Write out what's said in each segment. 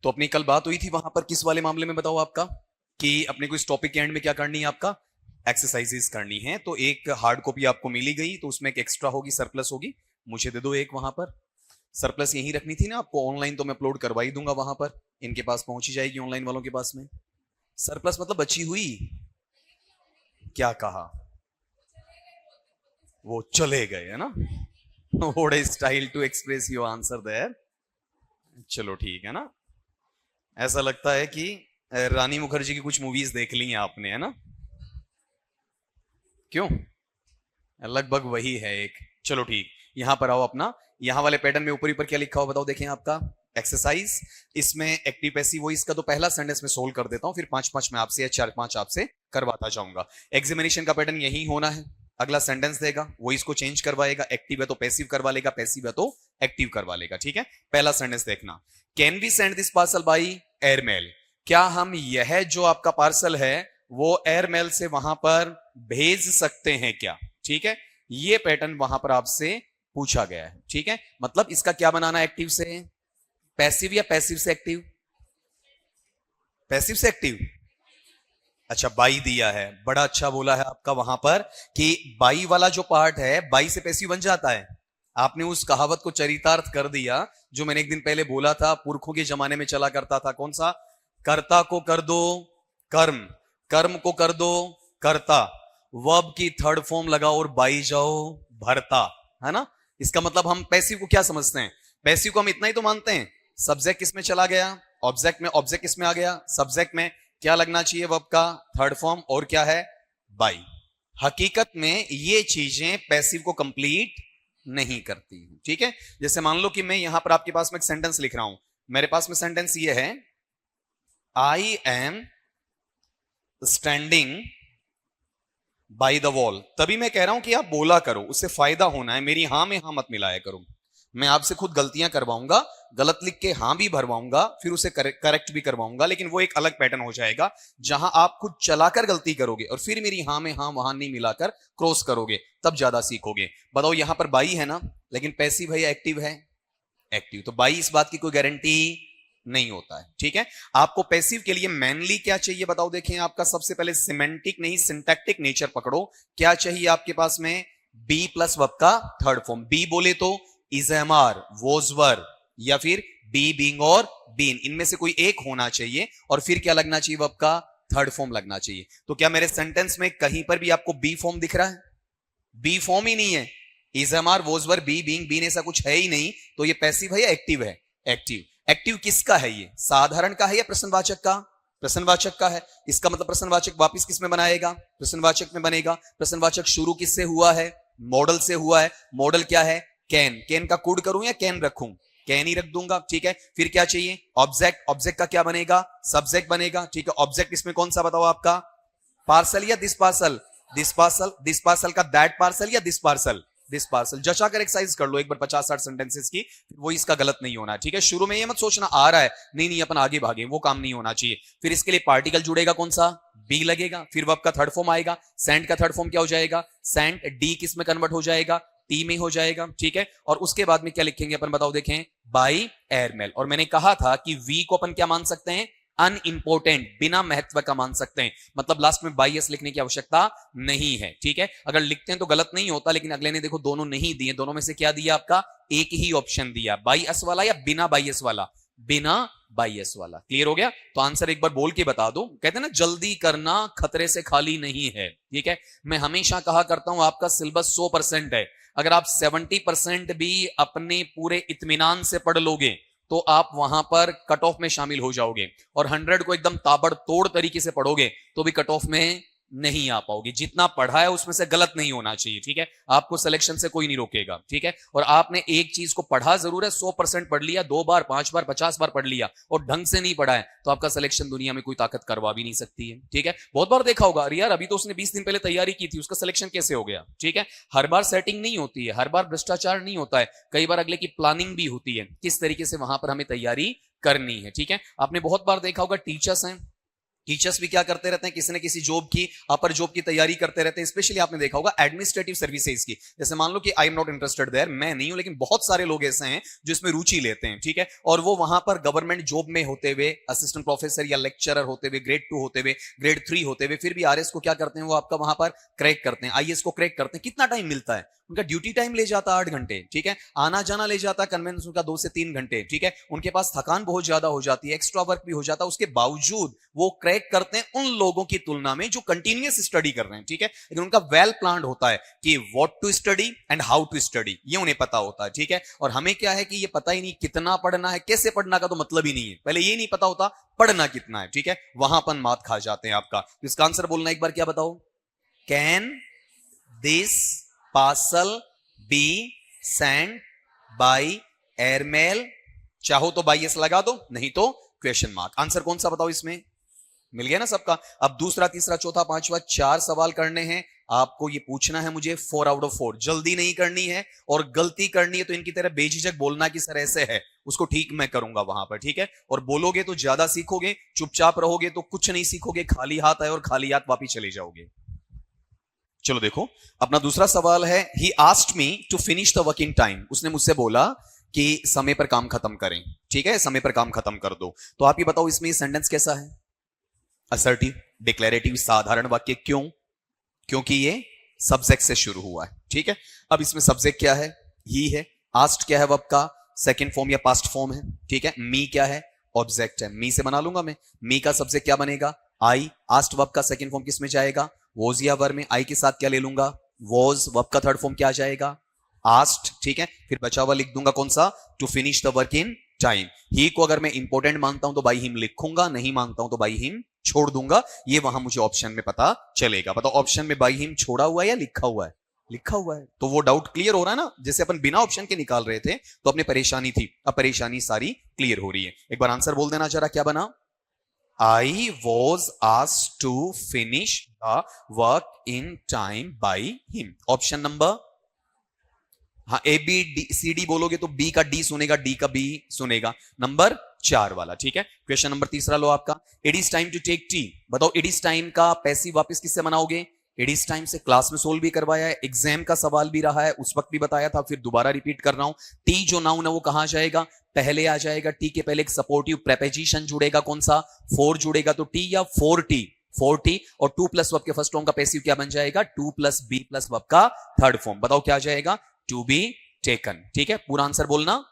तो अपनी कल बात हुई थी वहां पर किस वाले मामले में बताओ आपका, कि अपने को इस टॉपिक के एंड में क्या करनी है, आपका एक्सरसाइजेस करनी है। तो एक हार्ड कॉपी आपको मिली गई, तो उसमें एक एक्स्ट्रा होगी, सरप्लस होगी, मुझे दे दो एक वहां पर। सरप्लस यही रखनी थी ना आपको, ऑनलाइन तो मैं अपलोड करवा ही दूंगा वहां पर, इनके पास पहुंच ही जाएगी ऑनलाइन वालों के पास में। सरप्लस मतलब बची हुई, क्या कहा, वो चले गए है ना। What a style to express your answer there. चलो ठीक है ना। ऐसा लगता है कि रानी मुखर्जी की कुछ मूवीज देख ली हैं आपने, है ना। क्यों, लगभग वही है एक। चलो ठीक, यहां पर आओ अपना, यहां वाले पैटर्न में ऊपर ऊपर क्या लिखा हो बताओ, देखें आपका एक्सरसाइज। इसमें एक्टिव पैसिव वॉइस का तो पहला सेंटेंस में सोल्व कर देता हूं, फिर 5-5 में आपसे या 4-5 आपसे करवाता जाऊंगा। एग्जामिनेशन का पैटर्न यही होना है, अगला सेंटेंस देगा, वॉइस को चेंज करवाएगा, एक्टिव है तो पैसिव करवा लेगा, पैसिव है तो एक्टिव करवा लेगा। ठीक है, पहला सेंटेंस देखना, can we send this parcel by airmail. क्या हम यह जो आपका पार्सल है वो एयरमेल से वहां पर भेज सकते हैं क्या। ठीक है, ये पैटर्न वहां पर आपसे पूछा गया है। ठीक है, मतलब इसका क्या बनाना है, एक्टिव से पैसिव या पैसिव से एक्टिव, पैसिव से एक्टिव। अच्छा, बाई दिया है, बड़ा अच्छा बोला है आपका वहां पर कि बाई वाला जो पार्ट है बाई से पैसिव बन जाता है। आपने उस कहावत को चरितार्थ कर दिया जो मैंने एक दिन पहले बोला था, पुरखों के जमाने में चला करता था, कौन सा, कर्ता को कर दो कर्म, कर्म को कर दो कर्ता, वर्ब की थर्ड फॉर्म लगाओ और बाई जाओ भरता, है ना। इसका मतलब हम पैसिव को क्या समझते हैं, पैसिव को हम इतना ही तो मानते हैं, सब्जेक्ट किसमें चला गया, ऑब्जेक्ट में, ऑब्जेक्ट किसमें आ गया, सब्जेक्ट में, क्या लगना चाहिए वर्ब का थर्ड फॉर्म, और क्या है, बाई। हकीकत में ये चीजें पैसिव को कंप्लीट नहीं करती। ठीक है, जैसे मान लो कि मैं यहां पर आपके पास में एक सेंटेंस लिख रहा हूं, मेरे पास में सेंटेंस ये है, I am standing by the wall. तभी मैं कह रहा हूं कि आप बोला करो, उससे फायदा होना है, मेरी हां में हां मत मिलाया करो। मैं आपसे खुद गलतियां करवाऊंगा, गलत लिख के हां भी भरवाऊंगा, फिर उसे करेक्ट भी करवाऊंगा, लेकिन वो एक अलग पैटर्न हो जाएगा जहां आप खुद चलाकर गलती करोगे और फिर मेरी हां में हां वहां नहीं मिलाकर क्रॉस करोगे, तब ज्यादा सीखोगे। बताओ यहां पर बाई है ना, लेकिन पैसिव है या एक्टिव है, एक्टिव। तो बाई इस बात की कोई गारंटी नहीं होता है। ठीक है, आपको पैसिव के लिए मेनली क्या चाहिए बताओ, देखें आपका सबसे पहले सिमेंटिक नहीं सिंटैक्टिक नेचर पकड़ो। क्या चाहिए आपके पास में, बी प्लस वर्ब का थर्ड फॉर्म। बी बोले तो इज एम आर वोज वर, या फिर बी बीइंग और बीन, इनमें से कोई एक होना चाहिए, और फिर क्या लगना चाहिए, वर्ब का थर्ड फॉर्म लगना चाहिए। तो क्या मेरे सेंटेंस में कहीं पर भी आपको बी फॉर्म दिख रहा है, बी फॉर्म ही नहीं है, is am are was were be being been, ऐसा कुछ है ही नहीं। तो ये पैसिव है या एक्टिव है, एक्टिव। एक्टिव किसका है, ये साधारण का है या प्रश्नवाचक का, प्रश्नवाचक का है। इसका मतलब प्रश्नवाचक वापस किस में बनाएगा, प्रश्नवाचक में बनेगा। प्रश्नवाचक शुरू किससे हुआ है, मॉडल से हुआ है। मॉडल क्या है, कैन। कैन का कुड करूं या कैन रखूं, कैन ही रख दूंगा। ठीक है, फिर क्या चाहिए, ऑब्जेक्ट। ऑब्जेक्ट का क्या बनेगा, सब्जेक्ट बनेगा। ठीक है, ऑब्जेक्ट इसमें कौन सा बताओ आपका, पार्सल या this parcel, this parcel. This parcel का दैट पार्सल या दिस पार्सल, दिस पार्सल। जचा कर एक्सरसाइज कर लो एक बार 50-60 सेंटेंसेस की, वो इसका गलत नहीं होना। ठीक है, शुरू में ये मत सोचना आ रहा है, नहीं नहीं अपन आगे भागे, वो काम नहीं होना चाहिए। फिर इसके लिए पार्टिकल जुड़ेगा, कौन सा, बी लगेगा। फिर वर्ब का थर्ड फॉर्म आएगा, सेंट का थर्ड फॉर्म क्या हो जाएगा, सेंट। डी किस में कन्वर्ट हो जाएगा, टी में हो जाएगा। ठीक है, और उसके बाद में क्या लिखेंगे अपन बताओ, देखें, बाई एयरमेल। और मैंने कहा था कि वी को अपन क्या मान सकते हैं, अनइंपोर्टेंट, बिना महत्व का मान सकते हैं, मतलब लास्ट में बाई एस लिखने की आवश्यकता नहीं है। ठीक है, अगर लिखते हैं तो गलत नहीं होता, लेकिन अगले ने देखो दोनों नहीं दिए, दोनों में से क्या दिया आपका, एक ही ऑप्शन दिया, बाई एस वाला या बिना बाई एस वाला, बिना बाई एस वाला। क्लियर हो गया, तो आंसर एक बार बोल के बता दो। कहते हैं ना जल्दी करना खतरे से खाली नहीं है। ठीक है, मैं हमेशा कहा करता हूं आपका सिलेबस 100% है, अगर आप 70% भी अपने पूरे इत्मीनान से पढ़ लोगे तो आप वहां पर कट ऑफ में शामिल हो जाओगे, और 100 को एकदम ताबड़तोड़ तरीके से पढ़ोगे तो भी कट ऑफ में नहीं आ पाओगे। जितना पढ़ा है उसमें से गलत नहीं होना चाहिए। ठीक है, आपको सिलेक्शन से कोई नहीं रोकेगा। ठीक है, और आपने एक चीज को पढ़ा जरूर है, 100% पढ़ लिया, 2 बार 5 बार 50 बार पढ़ लिया और ढंग से नहीं पढ़ा है, तो आपका सिलेक्शन दुनिया में कोई ताकत करवा भी नहीं सकती है। ठीक है, बहुत बार देखा होगा, अरे यार अभी तो उसने 20 दिन पहले तैयारी की थी, उसका सिलेक्शन कैसे हो गया। ठीक है, हर बार सेटिंग नहीं होती है, हर बार भ्रष्टाचार नहीं होता है, कई बार अगले की प्लानिंग भी होती है, किस तरीके से वहां पर हमें तैयारी करनी है। ठीक है, आपने बहुत बार देखा होगा टीचर्स हैं, टीचर्स भी क्या करते रहते हैं, किसी न किसी जॉब की, अपर जॉब की तैयारी करते रहते हैं। स्पेशली आपने देखा होगा एडमिनिस्ट्रेटिव सर्विसेज की, जैसे मान लो कि I am not interested there, मैं नहीं हूं, लेकिन बहुत सारे लोग ऐसे हैं जो इसमें रुचि लेते हैं, ठीक है, और वो वहां पर गवर्नमेंट जॉब में होते हुए, असिस्टेंट प्रोफेसर या लेक्चरर होते हुए, ग्रेड 2 होते हुए, ग्रेड 3 होते हुए, फिर भी आरएस को क्या करते हैं, वो आपका वहां पर क्रैक करते हैं, आईएएस को क्रैक करते हैं। कितना टाइम मिलता है उनका? ड्यूटी टाइम ले जाता 8 घंटे, ठीक है, आना जाना ले जाता कन्वेंस उनका 2 से 3 घंटे, ठीक है, उनके पास थकान बहुत ज्यादा हो जाती है, एक्स्ट्रा वर्क भी हो जाता है, उसके बावजूद वो क्रैक करते हैं उन लोगों की तुलना में जो कंटिन्यूअस स्टडी कर रहे हैं, ठीक है, लेकिन उनका वेल प्लान्ड होता है कि what to study and how to study, ये उन्हें पता होता है, ठीक है। और हमें क्या है कि ये पता ही नहीं कितना पढ़ना है, कैसे पढ़ना का तो मतलब ही नहीं है, पहले ये नहीं पता होता पढ़ना कितना है, ठीक है, वहां अपन मात खा जाते हैं आपका। तो इसका आंसर बोलना एक बार, क्या बताओ? Can this parcel be send by airmail? चाहो तो बाई एस लगा दो, नहीं तो क्वेश्चन मार्क। आंसर कौन सा बताओ? इसमें मिल गया ना सबका। अब दूसरा, तीसरा, चौथा, पांचवा, 4 सवाल करने हैं आपको। ये पूछना है मुझे 4 आउट ऑफ 4, जल्दी नहीं करनी है, और गलती करनी है तो इनकी तरह बेझिझक बोलना कि सर ऐसे है, उसको ठीक मैं करूंगा वहां पर, ठीक है। और बोलोगे तो ज्यादा सीखोगे, चुपचाप रहोगे तो कुछ नहीं सीखोगे, खाली हाथ आए और खाली हाथ वापिस चले जाओगे। चलो देखो, अपना दूसरा सवाल है, he asked me to finish the work in time. उसने मुझसे बोला कि समय पर काम खत्म करें, ठीक है, समय पर काम खत्म कर दो। तो आप ये बताओ इसमें सेंटेंस कैसा है? असर्टिव, डिक्लेरेटिव, साधारण वाक्य। क्यों? क्योंकि ये सब्जेक्ट से शुरू हुआ है, ठीक है। अब इसमें सब्जेक्ट क्या है? ही है। आस्क्ड क्या है? वर्ब का सेकंड फॉर्म या पास्ट फॉर्म है, ठीक है। मी क्या है? ऑब्जेक्ट है, मी से बना लूंगा मैं। मी का सब्जेक्ट क्या बनेगा? आई। आस्क्ड वर्ब का सेकंड फॉर्म किस में जाएगा? वॉज या वर में। आई के साथ क्या ले लूंगा? वॉज। वर्ब का थर्ड फॉर्म क्या आ जाएगा? आस्क्ड, ठीक है। फिर बचा हुआ लिख दूंगा कौन सा? To finish the work in time. ही को अगर मैं इंपॉर्टेंट मानता हूं तो बाई हिम लिखूंगा, नहीं मानता हूं तो बाई हिम छोड़ दूंगा। ये वहां मुझे ऑप्शन में पता चलेगा। बताओ ऑप्शन में बाई हिम छोड़ा हुआ है या लिखा हुआ है? लिखा हुआ है। तो वो डाउट क्लियर हो रहा है ना, जैसे अपन बिना ऑप्शन के निकाल रहे थे तो अपने परेशानी थी, अब परेशानी सारी क्लियर हो रही है। एक बार आंसर बोल देना जरा, क्या बना? I was asked to finish the work in time by him. Option number, हाँ, A B D C D बोलोगे तो बी का डी सुनेगा, डी का बी सुनेगा, नंबर 4 वाला, ठीक है। क्वेश्चन नंबर तीसरा लो आपका, it is time to take tea. बताओ इट इज टाइम का पैसिव वापस किससे बनाओगे? इट इज टाइम से। क्लास में सोल्व भी करवाया है, एग्जाम का सवाल भी रहा है, उस वक्त भी बताया था, फिर दोबारा रिपीट कर रहा हूं। टी जो नाउन है वो कहां जाएगा? पहले आ जाएगा। टी के पहले एक सपोर्टिव प्रेपोजिशन जुड़ेगा, कौन सा? फॉर जुड़ेगा, तो टी या फोर टी, फोर टी। और टू प्लस वर्ब के फर्स्ट फॉर्म का पैसिव क्या बन जाएगा? To plus be plus verb का थर्ड फॉर्म। बताओ क्या आ जाएगा? टू बी टेकन, ठीक है। पूरा आंसर बोलना,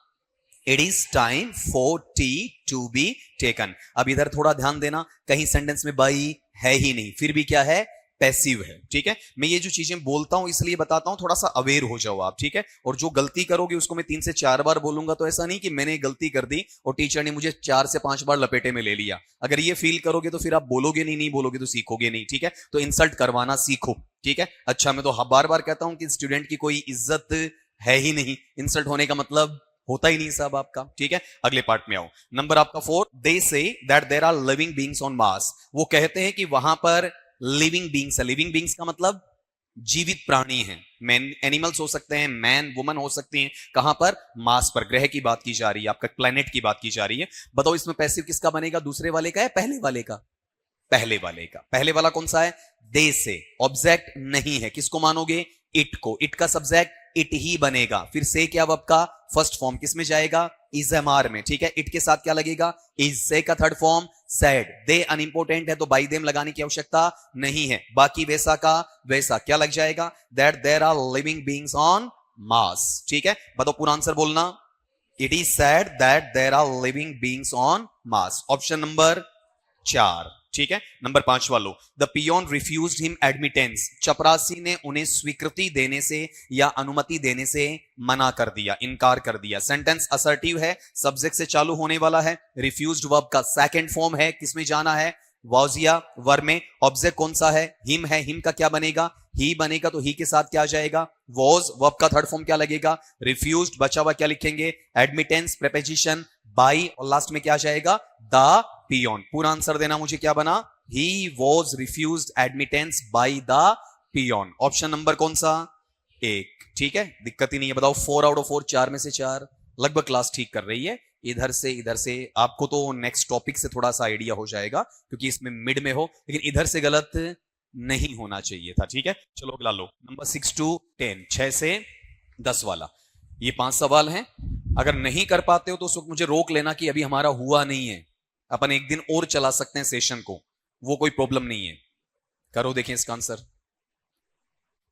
it is time for tea to be taken. अब इधर थोड़ा ध्यान देना, कहीं सेंटेंस में बाई है ही नहीं, फिर भी क्या है? पैसिव है, ठीक है। मैं ये जो चीजें बोलता हूं इसलिए बताता हूं, थोड़ा सा अवेयर हो जाओ आप, ठीक है। और जो गलती करोगे उसको मैं 3 से 4 बार बोलूंगा, तो ऐसा नहीं कि मैंने गलती कर दी और टीचर ने मुझे 4 से 5 बार लपेटे में ले लिया। अगर ये फील करोगे तो फिर आप बोलोगे नहीं, नहीं बोलोगे तो सीखोगे नहीं, ठीक है। तो इंसल्ट करवाना सीखो, ठीक है। अच्छा, मैं तो बार बार कहता हूं कि स्टूडेंट की कोई इज्जत है ही नहीं, इंसल्ट होने का मतलब होता ही नहीं साहब आपका, ठीक है। अगले पार्ट में आओ, नंबर आपका 4, they say that there are living beings on Mars. वो कहते हैं कि वहां पर लिविंग बीइंग्स है। लिविंग बीइंग्स का मतलब जीवित प्राणी हैं, मैन एनिमल्स हो सकते हैं, मैन वुमन हो सकती हैं। कहां पर? मार्स पर, ग्रह की बात की जा रही है, आपका प्लेनेट की बात की जा रही है। बताओ इसमें पैसिव किसका बनेगा? दूसरे वाले का है पहले वाले का? पहले वाले का। पहले वाला कौन सा है? दे से। ऑब्जेक्ट नहीं है, किसको मानोगे? इट को। इट का सब्जेक्ट इट ही बनेगा। फिर से क्या वर्ब का फर्स्ट फॉर्म किस में जाएगा? इज एम आर में, ठीक है। इट के साथ क्या लगेगा? इज से का थर्ड फॉर्म सेड। दे अनइंपोर्टेंट है तो बाई देम लगाने की आवश्यकता नहीं है। बाकी वैसा का वैसा क्या लग जाएगा? That there are living beings on Mars, ठीक है। बताओ पूरा आंसर बोलना, it is said that there are living beings on Mars. Option number 4, ठीक है। नंबर 5 वालों, the peon refused him admittance. चपरासी ने उन्हें स्वीकृति देने से या अनुमति देने से मना कर दिया, इनकार कर दिया। सेंटेंस असर्टिव है, सब्जेक्ट से चालू होने वाला है। रिफ्यूज्ड वर्ब का सेकंड फॉर्म है, किसमें जाना है? वॉज या वर में। ऑब्जेक्ट कौन सा है? हिम है। हिम का क्या बनेगा? ही बनेगा, तो ही के साथ क्या आ जाएगा? वॉज। वर्ब का थर्ड फॉर्म क्या लगेगा? रिफ्यूज्ड। बचा हुआ क्या लिखेंगे? एडमिटेंस, प्रेपोजिशन, बाई, और लास्ट में क्या आ जाएगा? The peon. पूरा आंसर देना मुझे, क्या बना? He was refused admittance by the peon. Option number कौन सा? 1, ठीक है। दिक्कत ही नहीं है। बताओ 4 आउट ऑफ 4, 4 में से 4, लगभग क्लास ठीक कर रही है। इधर से आपको तो नेक्स्ट टॉपिक से थोड़ा सा आइडिया हो जाएगा क्योंकि इसमें मिड में हो, लेकिन इधर से गलत नहीं होना चाहिए था। ठीक है, चलो अगला लो, नंबर 6 to 10, 6 से 10 वाला। ये 5 सवाल हैं। अगर नहीं कर पाते हो तो उस वक्त मुझे रोक लेना कि अभी हमारा हुआ नहीं है, अपन एक दिन और चला सकते हैं सेशन को, वो कोई प्रॉब्लम नहीं है। करो, देखें इसका आंसर,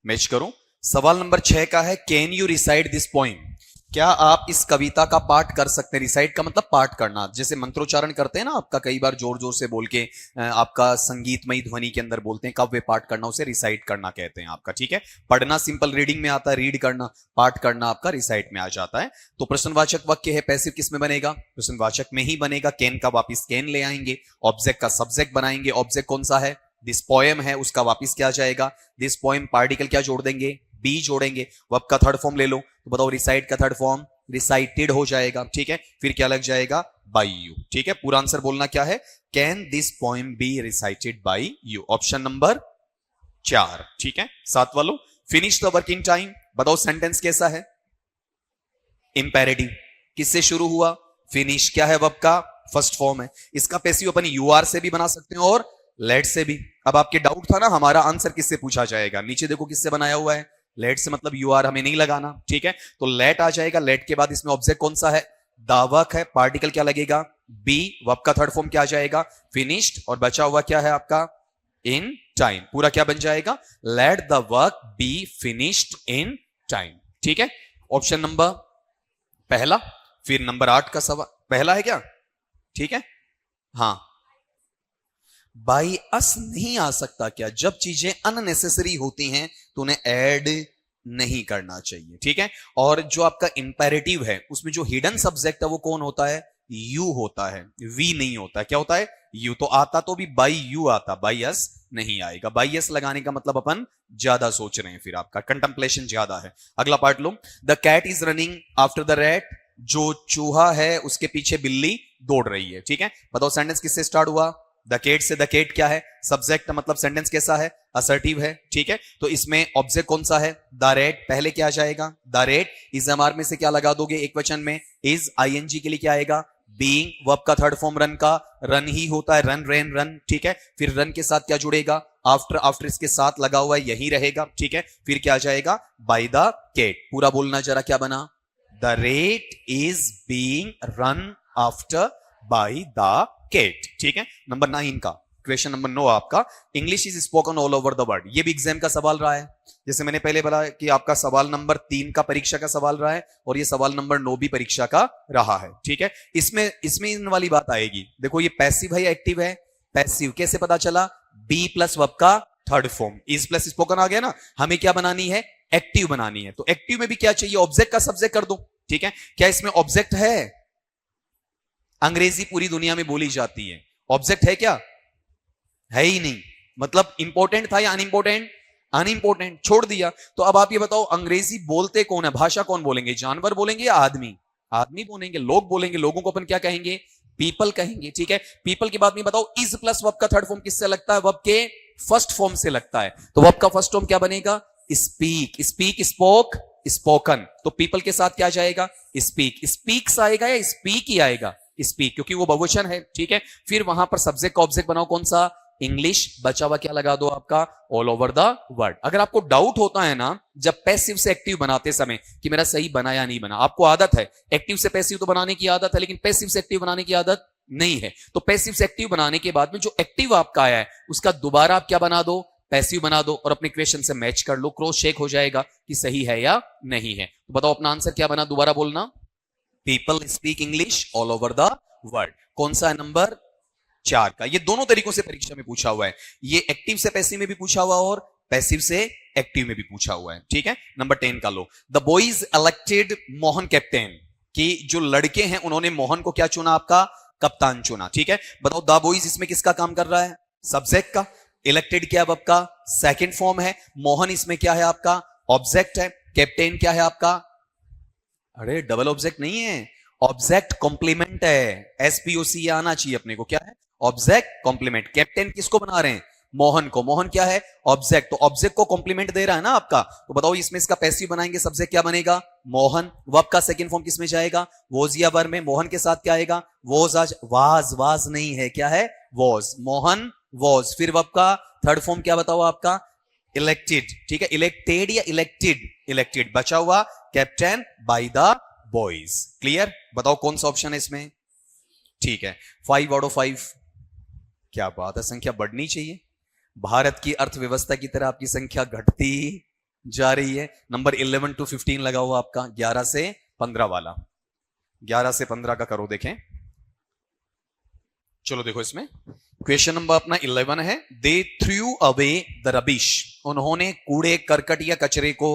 मैच करो। सवाल नंबर 6 का है, can you recite this poem? क्या आप इस कविता का पाठ कर सकते हैं? रिसाइट का मतलब पाठ करना, जैसे मंत्रोच्चारण करते हैं ना आपका, कई बार जोर जोर से बोल के आपका संगीतमयी ध्वनि के अंदर बोलते हैं, काव्य पाठ करना उसे रिसाइट करना कहते हैं आपका। ठीक है, पढ़ना सिंपल रीडिंग में आता है, रीड करना, पाठ करना आपका रिसाइट में आ जाता है। तो प्रश्नवाचक वाक्य है, पैसिव किस में बनेगा? प्रश्नवाचक में ही बनेगा। कैन का वापिस कैन ले आएंगे, ऑब्जेक्ट का सब्जेक्ट बनाएंगे। ऑब्जेक्ट कौन सा है? दिस पोएम है, उसका वापिस क्या जाएगा? दिस पोएम, पार्टिकल क्या जोड़ देंगे? बी जोड़ेंगे। वर्ब का थर्ड फॉर्म ले लो, तो बताओ रिसाइट का थर्ड फॉर्म रिसाइटेड हो जाएगा। ठीक है, फिर क्या लग जाएगा? By you. ठीक है, पूरा आंसर बोलना क्या है? Can this poem be recited by you, option number 4। ठीक है, 7 वालों, finish the work in time. बताओ सेंटेंस कैसा है? इंपेरेटिव। किससे शुरू हुआ? फिनिश क्या है? वर्ब का फर्स्ट फॉर्म है। इसका पैसिव अपन यूआर से भी बना सकते हैं और लेट से भी। अब आपके डाउट था ना हमारा आंसर किससे पूछा जाएगा, नीचे देखो किससे बनाया हुआ है, लेट से, मतलब यूआर हमें नहीं लगाना। ठीक है, तो लेट आ जाएगा। लेट के बाद इसमें ऑब्जेक्ट कौन सा है? दावक है। पार्टिकल क्या लगेगा? बी। वर्ब का थर्ड फॉर्म क्या आ जाएगा? फिनिश्ड। और बचा हुआ क्या है आपका? In time. पूरा क्या बन जाएगा? Let the work be finished in time. ठीक है, ऑप्शन नंबर पहला। फिर नंबर 8 का सवाल, पहला है क्या? ठीक है, हाँ। बाई अस नहीं आ सकता क्या? जब चीजें अननेसेसरी होती हैं तो उन्हें ऐड नहीं करना चाहिए। ठीक है, और जो आपका इंपेरेटिव है उसमें जो हिडन सब्जेक्ट है वो कौन होता है? यू होता है, वी नहीं होता है। क्या होता है? यू। तो आता तो भी बाई यू आता, बाई अस नहीं आएगा। बाई अस लगाने का मतलब अपन ज्यादा सोच रहे हैं, फिर आपका कंटेम्पलेशन ज्यादा है। अगला पार्ट लो, the cat is running after the rat. जो चूहा है उसके पीछे बिल्ली दौड़ रही है। ठीक है, बताओ सेंटेंस किससे स्टार्ट हुआ? द केट से। द केट क्या है? सब्जेक्ट, मतलब सेंटेंस कैसा है? असर्टिव है। ठीक है, तो इसमें ऑब्जेक्ट कौन सा है? The rate. पहले क्या आ जाएगा? The rat. इज एमआर में से क्या लगा दोगे एक वचन में? इज। आईएनजी के लिए क्या आएगा? बीइंग। वर्ब का थर्ड फॉर्म रन का रन ही होता है, रन रेन रन। ठीक है, फिर रन के साथ क्या जुड़ेगा? आफ्टर। आफ्टर इसके साथ लगा हुआ है, यही रहेगा। ठीक है, फिर क्या आ जाएगा? By the cat. पूरा बोलना जरा, क्या बना? The rat is being run after by the cat. ठीक है, नंबर 9 का क्वेश्चन नंबर 9 आपका, English is spoken all over the world. ये भी एग्जाम का सवाल रहा है, जैसे मैंने पहले बोला कि आपका सवाल नंबर 3 का परीक्षा का सवाल रहा है और ये सवाल नंबर 9 भी परीक्षा का रहा है। ठीक है, इसमें इन वाली बात आएगी। देखो ये पैसिव है या एक्टिव है? पैसिव। कैसे पता चला? बी प्लस वर्ब का third form, is plus spoken आ गया ना। हमें क्या बनानी है? एक्टिव बनानी है। तो एक्टिव में भी क्या चाहिए? ऑब्जेक्ट का सब्जेक्ट कर दो। ठीक है, क्या इसमें ऑब्जेक्ट है? अंग्रेजी पूरी दुनिया में बोली जाती है, ऑब्जेक्ट है क्या? है ही नहीं। मतलब इंपॉर्टेंट था या अनइंपॉर्टेंट? अनइंपॉर्टेंट, छोड़ दिया। तो अब आप ये बताओ, अंग्रेजी बोलते कौन है? भाषा कौन बोलेंगे? जानवर बोलेंगे या आदमी? आदमी बोलेंगे, लोग बोलेंगे। लोगों को अपन क्या कहेंगे? पीपल कहेंगे। ठीक है, पीपल की बात नहीं। बताओ इज प्लस वर्ब का थर्ड फॉर्म किससे लगता है? वर्ब के फर्स्ट फॉर्म से लगता है। तो वर्ब का फर्स्ट फॉर्म क्या बनेगा? स्पीक। Speak, spoke, spoken. तो पीपल के साथ क्या जाएगा? स्पीक। स्पीक्स आएगा या स्पीक ही आएगा? स्पीक, क्योंकि वो बहुवचन है। ठीक है, फिर वहां पर सब्जेक्ट का ऑब्जेक्ट बनाओ, कौन सा? इंग्लिश। बचा हुआ क्या लगा दो आपका? All over the world. अगर आपको डाउट होता है ना जब पैसिव से एक्टिव बनाते समय कि मेरा सही बना या नहीं बना, आपको आदत है एक्टिव से पैसिव तो बनाने की आदत है, लेकिन पैसिव से एक्टिव बनाने की आदत नहीं है। तो पैसिव से एक्टिव बनाने के बाद में जो एक्टिव आपका आया है उसका दोबारा आप क्या बना दो? पैसिव बना दो, और अपने क्वेश्चन से मैच कर लो, क्रॉस चेक हो जाएगा कि सही है या नहीं है। तो बताओ अपना आंसर क्या बना? दोबारा बोलना, people speak English all over the world. कौन सा है? नंबर 4 का। ये दोनों तरीकों से परीक्षा में पूछा हुआ है, ये एक्टिव से पैसिव में भी पूछा हुआ और पैसिव से एक्टिव में भी पूछा हुआ है। ठीक है, नंबर 10 का लो, the boys elected Mohan captain. कि जो लड़के हैं उन्होंने मोहन को क्या चुना? आपका कप्तान चुना। ठीक है, बताओ द बॉयज इसमें किसका काम कर रहा है? सब्जेक्ट का। इलेक्टेड क्या है? आपका सेकंड फॉर्म है। मोहन इसमें क्या है? आपका ऑब्जेक्ट है। कैप्टन क्या है आपका? अरे डबल ऑब्जेक्ट नहीं है, ऑब्जेक्ट कॉम्प्लीमेंट है। एसपीओसी आना चाहिए अपने को। क्या है? Object complement. कैप्टन किसको बना रहे हैं? मोहन को। मोहन क्या है? ऑब्जेक्ट। तो ऑब्जेक्ट को कॉम्प्लीमेंट दे रहा है ना आपका, तो बताओ इसमें इसका पैसिव बनाएंगे, सब्जेक्ट क्या बनेगा? मोहन। वर्ब का सेकंड फॉर्म किसमें जाएगा? वॉज या वर में। मोहन के साथ क्या आएगा? वॉज। आज वाज, वाज नहीं है, क्या है? वॉज। मोहन वॉज। फिर वर्ब का थर्ड फॉर्म क्या बताओ आपका? इलेक्टेड। ठीक है, इलेक्टेड या इलेक्टेड? इलेक्टेड। बचा हुआ captain by the boys. Clear? बताओ कौन सा ऑप्शन है इसमें? ठीक है, 5 आउट ऑफ 5। क्या बात है, संख्या बढ़नी चाहिए। भारत की अर्थव्यवस्था की तरह आपकी संख्या घटती जा रही है। नंबर 11 to 15 लगा हुआ आपका, 11 से 15 वाला। 11 से 15 का करो देखें। चलो देखो इसमें क्वेश्चन नंबर अपना 11 है। दे थ्रू अवे द रबिश। उन्होंने कूड़े करकट या कचरे को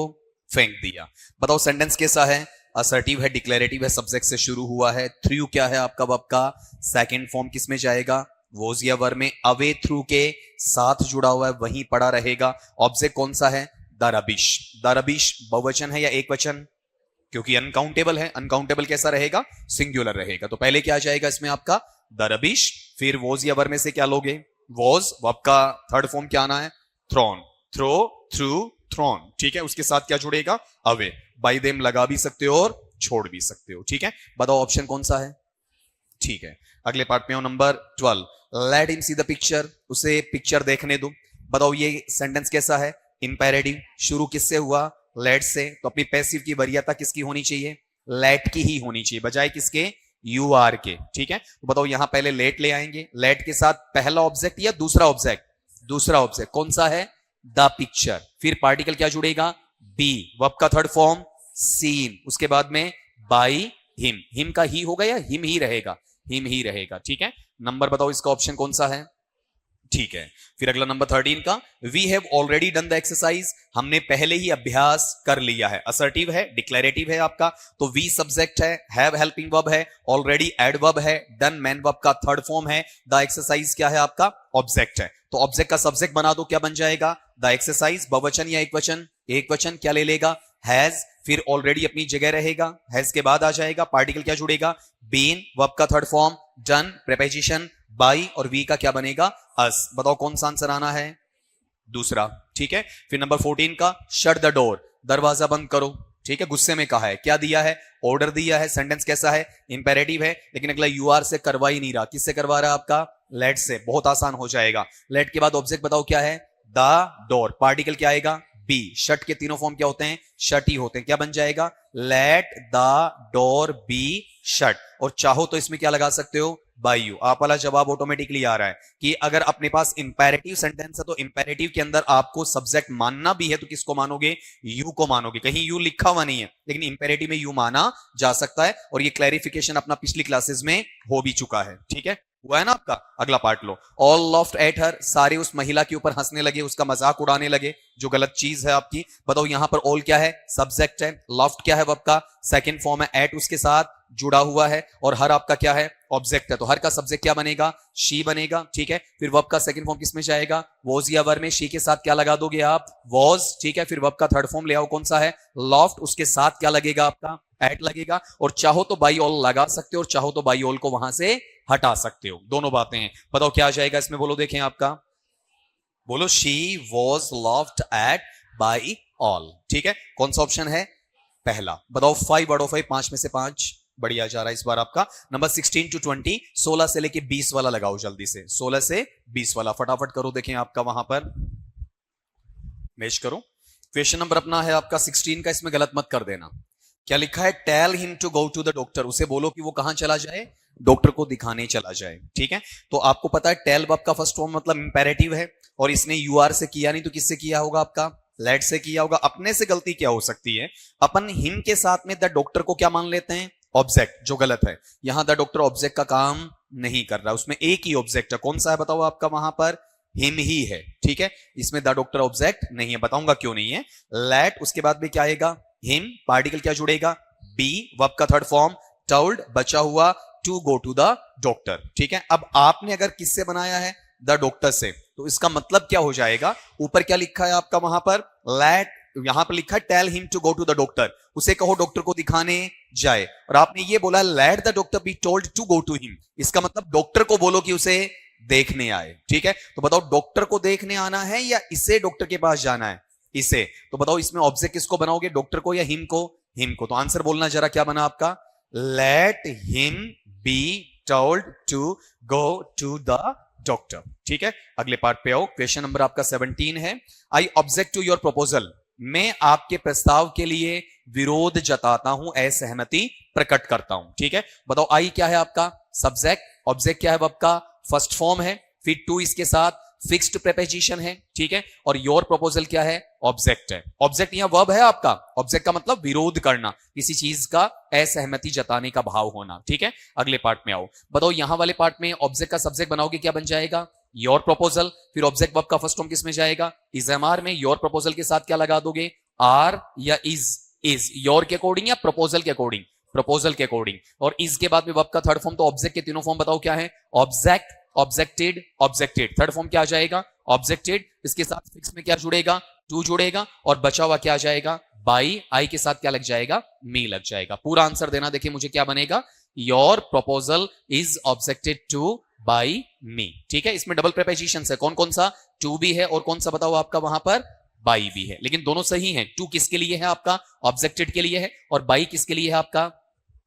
फेंक दिया। बताओ सेंटेंस कैसा है? असर्टिव है, डिक्लेरेटिव है, सब्जेक्ट से शुरू हुआ है। थ्रू क्या है आपका वर्ब का सेकंड फॉर्म किसमें जाएगा? वॉज या वर में। अवे थ्रू के साथ जुड़ा हुआ है, वहीं पड़ा रहेगा। ऑब्जेक्ट कौन सा है? The rubbish. द रबिश बहुवचन है या एक वचन? क्योंकि अनकाउंटेबल है। अनकाउंटेबल कैसा रहेगा? सिंगुलर रहेगा। तो पहले क्या आ जाएगा इसमें आपका? The rubbish. फिर वॉज या वर में से क्या लोगे? वॉज। वर्ब का थर्ड फॉर्म क्या आना है? थ्रोन। Throw, threw, thrown. ठीक है, उसके साथ क्या जुड़ेगा? अवे। बाय देम लगा भी सकते हो और छोड़ भी सकते हो। ठीक है, बताओ ऑप्शन कौन सा है? ठीक है, अगले पार्ट में हो number 12। Let him see the picture. उसे पिक्चर देखने दो। बताओ ये सेंटेंस कैसा है? इंपेरेटिव। शुरू किससे हुआ? लेट से। तो अपनी पैसिव की वरीयता किसकी होनी चाहिए? लेट की ही होनी चाहिए, बजाय किसके? यू आर के। ठीक है, तो बताओ यहां पहले लेट ले आएंगे। लेट के साथ पहला ऑब्जेक्ट या दूसरा ऑब्जेक्ट? दूसरा ऑब्जेक्ट। कौन सा है? The picture. फिर पार्टिकल क्या जुड़ेगा? बी। वर्ब का थर्ड फॉर्म सीन। उसके बाद में बाई हिम। हिम का ही होगा या हिम ही रहेगा? हिम ही रहेगा। ठीक है, नंबर बताओ इसका ऑप्शन कौन सा है? ठीक है, फिर अगला नंबर 13 का। We have already done the exercise. हमने पहले ही अभ्यास कर लिया है। असर्टिव है, डिक्लेरेटिव है आपका, तो वी सब्जेक्ट है, हैव हेल्पिंग वर्ब है, ऑलरेडी एडवर्ब है, डन मैन वर्ब का थर्ड फॉर्म है, द एक्सरसाइज क्या है आपका? ऑब्जेक्ट है। तो ऑब्जेक्ट का सब्जेक्ट बना दो, क्या बन जाएगा? The exercise. बहुवचन या एक वचन? एक वचन। क्या ले लेगा? हैज। फिर ऑलरेडी अपनी जगह रहेगा, हैज के बाद आ जाएगा। पार्टिकल क्या जुड़ेगा? बीन। वर्ब का third form done. Preposition by और वी का क्या बनेगा? अस। बताओ कौन सा आंसर आना है? दूसरा। ठीक है, फिर नंबर 14 का। Shut the door. दरवाजा बंद करो। ठीक है, गुस्से में कहा है, क्या दिया है? ऑर्डर दिया है। सेंटेंस कैसा है? इंपेरेटिव है, लेकिन अगला यू आर से करवा ही नहीं रहा। किससे करवा रहा है आपका? लेट से। बहुत आसान हो जाएगा। लेट के बाद ऑब्जेक्ट बताओ क्या है? The door. पार्टिकल क्या आएगा? बी। शट के तीनों फॉर्म क्या होते हैं? शट ही होते हैं। क्या बन जाएगा? Let the door be shut. और चाहो तो इसमें क्या लगा सकते हो? By you. आप वाला जवाब ऑटोमेटिकली आ रहा है कि अगर अपने पास इंपेरेटिव सेंटेंस है तो इंपेरेटिव के अंदर आपको सब्जेक्ट मानना भी है, तो किसको मानोगे? यू को मानोगे। कहीं यू लिखा हुआ नहीं है, लेकिन इंपेरेटिव में यू माना जा सकता है। और ये क्लैरिफिकेशन अपना पिछली क्लासेस में हो भी चुका है। ठीक है, हुआ है ना आपका? अगला part low. All loft at her. सारे उस महिला के ऊपर हंसने लगे, उसका मजाक उड़ाने लगे, जो गलत चीज है आपकी। बताओ यहां पर ऑल क्या है? सब्जेक्ट है। लॉफ्ट क्या है? वर्ब का सेकंड फॉर्म है, एट उसके साथ जुड़ा हुआ है, और हर आपका क्या है? ऑब्जेक्ट है। तो हर का सब्जेक्ट क्या बनेगा? शी बनेगा। ठीक है, फिर वर्ब का सेकंड फॉर्म किसमें जाएगा? वॉज या वर में। शी के साथ क्या लगा दोगे आप? वॉज। ठीक है, फिर वर्ब का थर्ड फॉर्म ले आओ, कौन सा है? लॉफ्ट। उसके साथ क्या लगेगा आपका? एट लगेगा। और चाहो तो बाई ऑल लगा सकते हो, और चाहो तो बाई ऑल को वहां से हटा सकते हो। दोनों बातें हैं। बताओ क्या आ जाएगा इसमें? बोलो देखें आपका। बोलो। She was laughed at by all. ठीक है, कौन सा ऑप्शन है? पहला। बताओ 5 आउट ऑफ 5, 5 में से 5। बढ़िया जा रहा है इस बार आपका। नंबर 16 to 20, 16 से लेके 20 वाला लगाओ जल्दी से। 16 से 20 वाला फटाफट करो, देखें आपका वहां पर मैच करो। क्वेश्चन नंबर अपना है आपका 16 का, इसमें गलत मत कर देना। क्या लिखा है? Tell him to go to the doctor. उसे बोलो कि वो कहां चला जाए? डॉक्टर को दिखाने चला जाए। ठीक है, तो आपको पता है टेल वर्ब का फर्स्ट फॉर्म मतलब इंपेरेटिव है, और इसने यू आर से किया नहीं, तो किससे किया होगा आपका? लेट से किया होगा। अपने से गलती क्या हो सकती है? अपन हिम के साथ में द डॉक्टर को क्या मान लेते हैं? ऑब्जेक्ट, जो गलत है। यहां द डॉक्टर ऑब्जेक्ट का काम नहीं कर रहा, उसमें एक ही ऑब्जेक्ट है। कौन सा है बताओ आपका? वहां पर हिम ही है। ठीक है, इसमें द डॉक्टर ऑब्जेक्ट नहीं है, बताऊंगा क्यों नहीं है। लेट, उसके बाद में क्या आएगा? हिम। पार्टिकल क्या जुड़ेगा? बी। वर्ब का थर्ड फॉर्म टोल्ड। बचा हुआ to go to the doctor. ठीक है, अब आपने अगर किससे बनाया है? द डॉक्टर से, तो इसका मतलब क्या हो जाएगा? ऊपर क्या लिखा है आपका वहां पर? लेट। यहां पर लिखा है tell him to go to the doctor. उसे कहो डॉक्टर को दिखाने जाए, और आपने ये बोला let the doctor be told to go to him. इसका मतलब डॉक्टर को बोलो कि उसे देखने आए। ठीक है, तो बताओ डॉक्टर को देखने आना है या इसे डॉक्टर के पास जाना है? इसे। तो बताओ इसमें ऑब्जेक्ट किसको बनाओगे, डॉक्टर को या हिम को? हिम को। तो आंसर बोलना जरा, क्या बना आपका? Let him be told to go to the doctor. ठीक है, अगले पार्ट पे आओ। क्वेश्चन नंबर आपका 17 है, I object to your proposal. मैं आपके प्रस्ताव के लिए विरोध जताता हूं, असहमति प्रकट करता हूं। ठीक है, बताओ आई क्या है आपका? सब्जेक्ट। ऑब्जेक्ट क्या है आपका? फर्स्ट फॉर्म है। फिर टू इसके साथ फिक्स्ड प्रीपोजिशन है। ठीक है, और योर प्रपोजल क्या है? ऑब्जेक्ट है। ऑब्जेक्ट यहां वर्ब है आपका। ऑब्जेक्ट का मतलब विरोध करना, किसी चीज का असहमति जताने का भाव होना। ठीक है, अगले पार्ट में आओ। बताओ यहां वाले पार्ट में ऑब्जेक्ट का सब्जेक्ट बनाओगे, क्या बन जाएगा? Your proposal. फिर ऑब्जेक्ट वर्ब का फर्स्ट फॉर्म किस में जाएगा? इज एम आर में। योर प्रपोजल के साथ क्या लगा दोगे? आर या इज? इज योर के अकॉर्डिंग या प्रपोजल के अकॉर्डिंग? प्रपोजल के अकॉर्डिंग। और इज के बाद में वर्ब का थर्ड फॉर्म, तो ऑब्जेक्ट के तीनों फॉर्म बताओ क्या है? Object, objected, objected. Third form क्या आ जाएगा? ऑब्जेक्टेड। इसके साथ फिक्स में क्या जुड़ेगा? टू जुड़ेगा। और बचा हुआ क्या आ जाएगा? बाई। आई के साथ क्या लग जाएगा? मी लग जाएगा। पूरा आंसर देना, देखिए मुझे क्या बनेगा? Your proposal is objected to by me. ठीक है, इसमें डबल प्रीपोजिशन है। कौन कौन सा? टू भी है और कौन सा बताओ आपका वहां पर? बाई भी है। लेकिन दोनों सही हैं। टू किसके लिए है आपका? ऑब्जेक्टेड के लिए है। और बाई किसके लिए है आपका?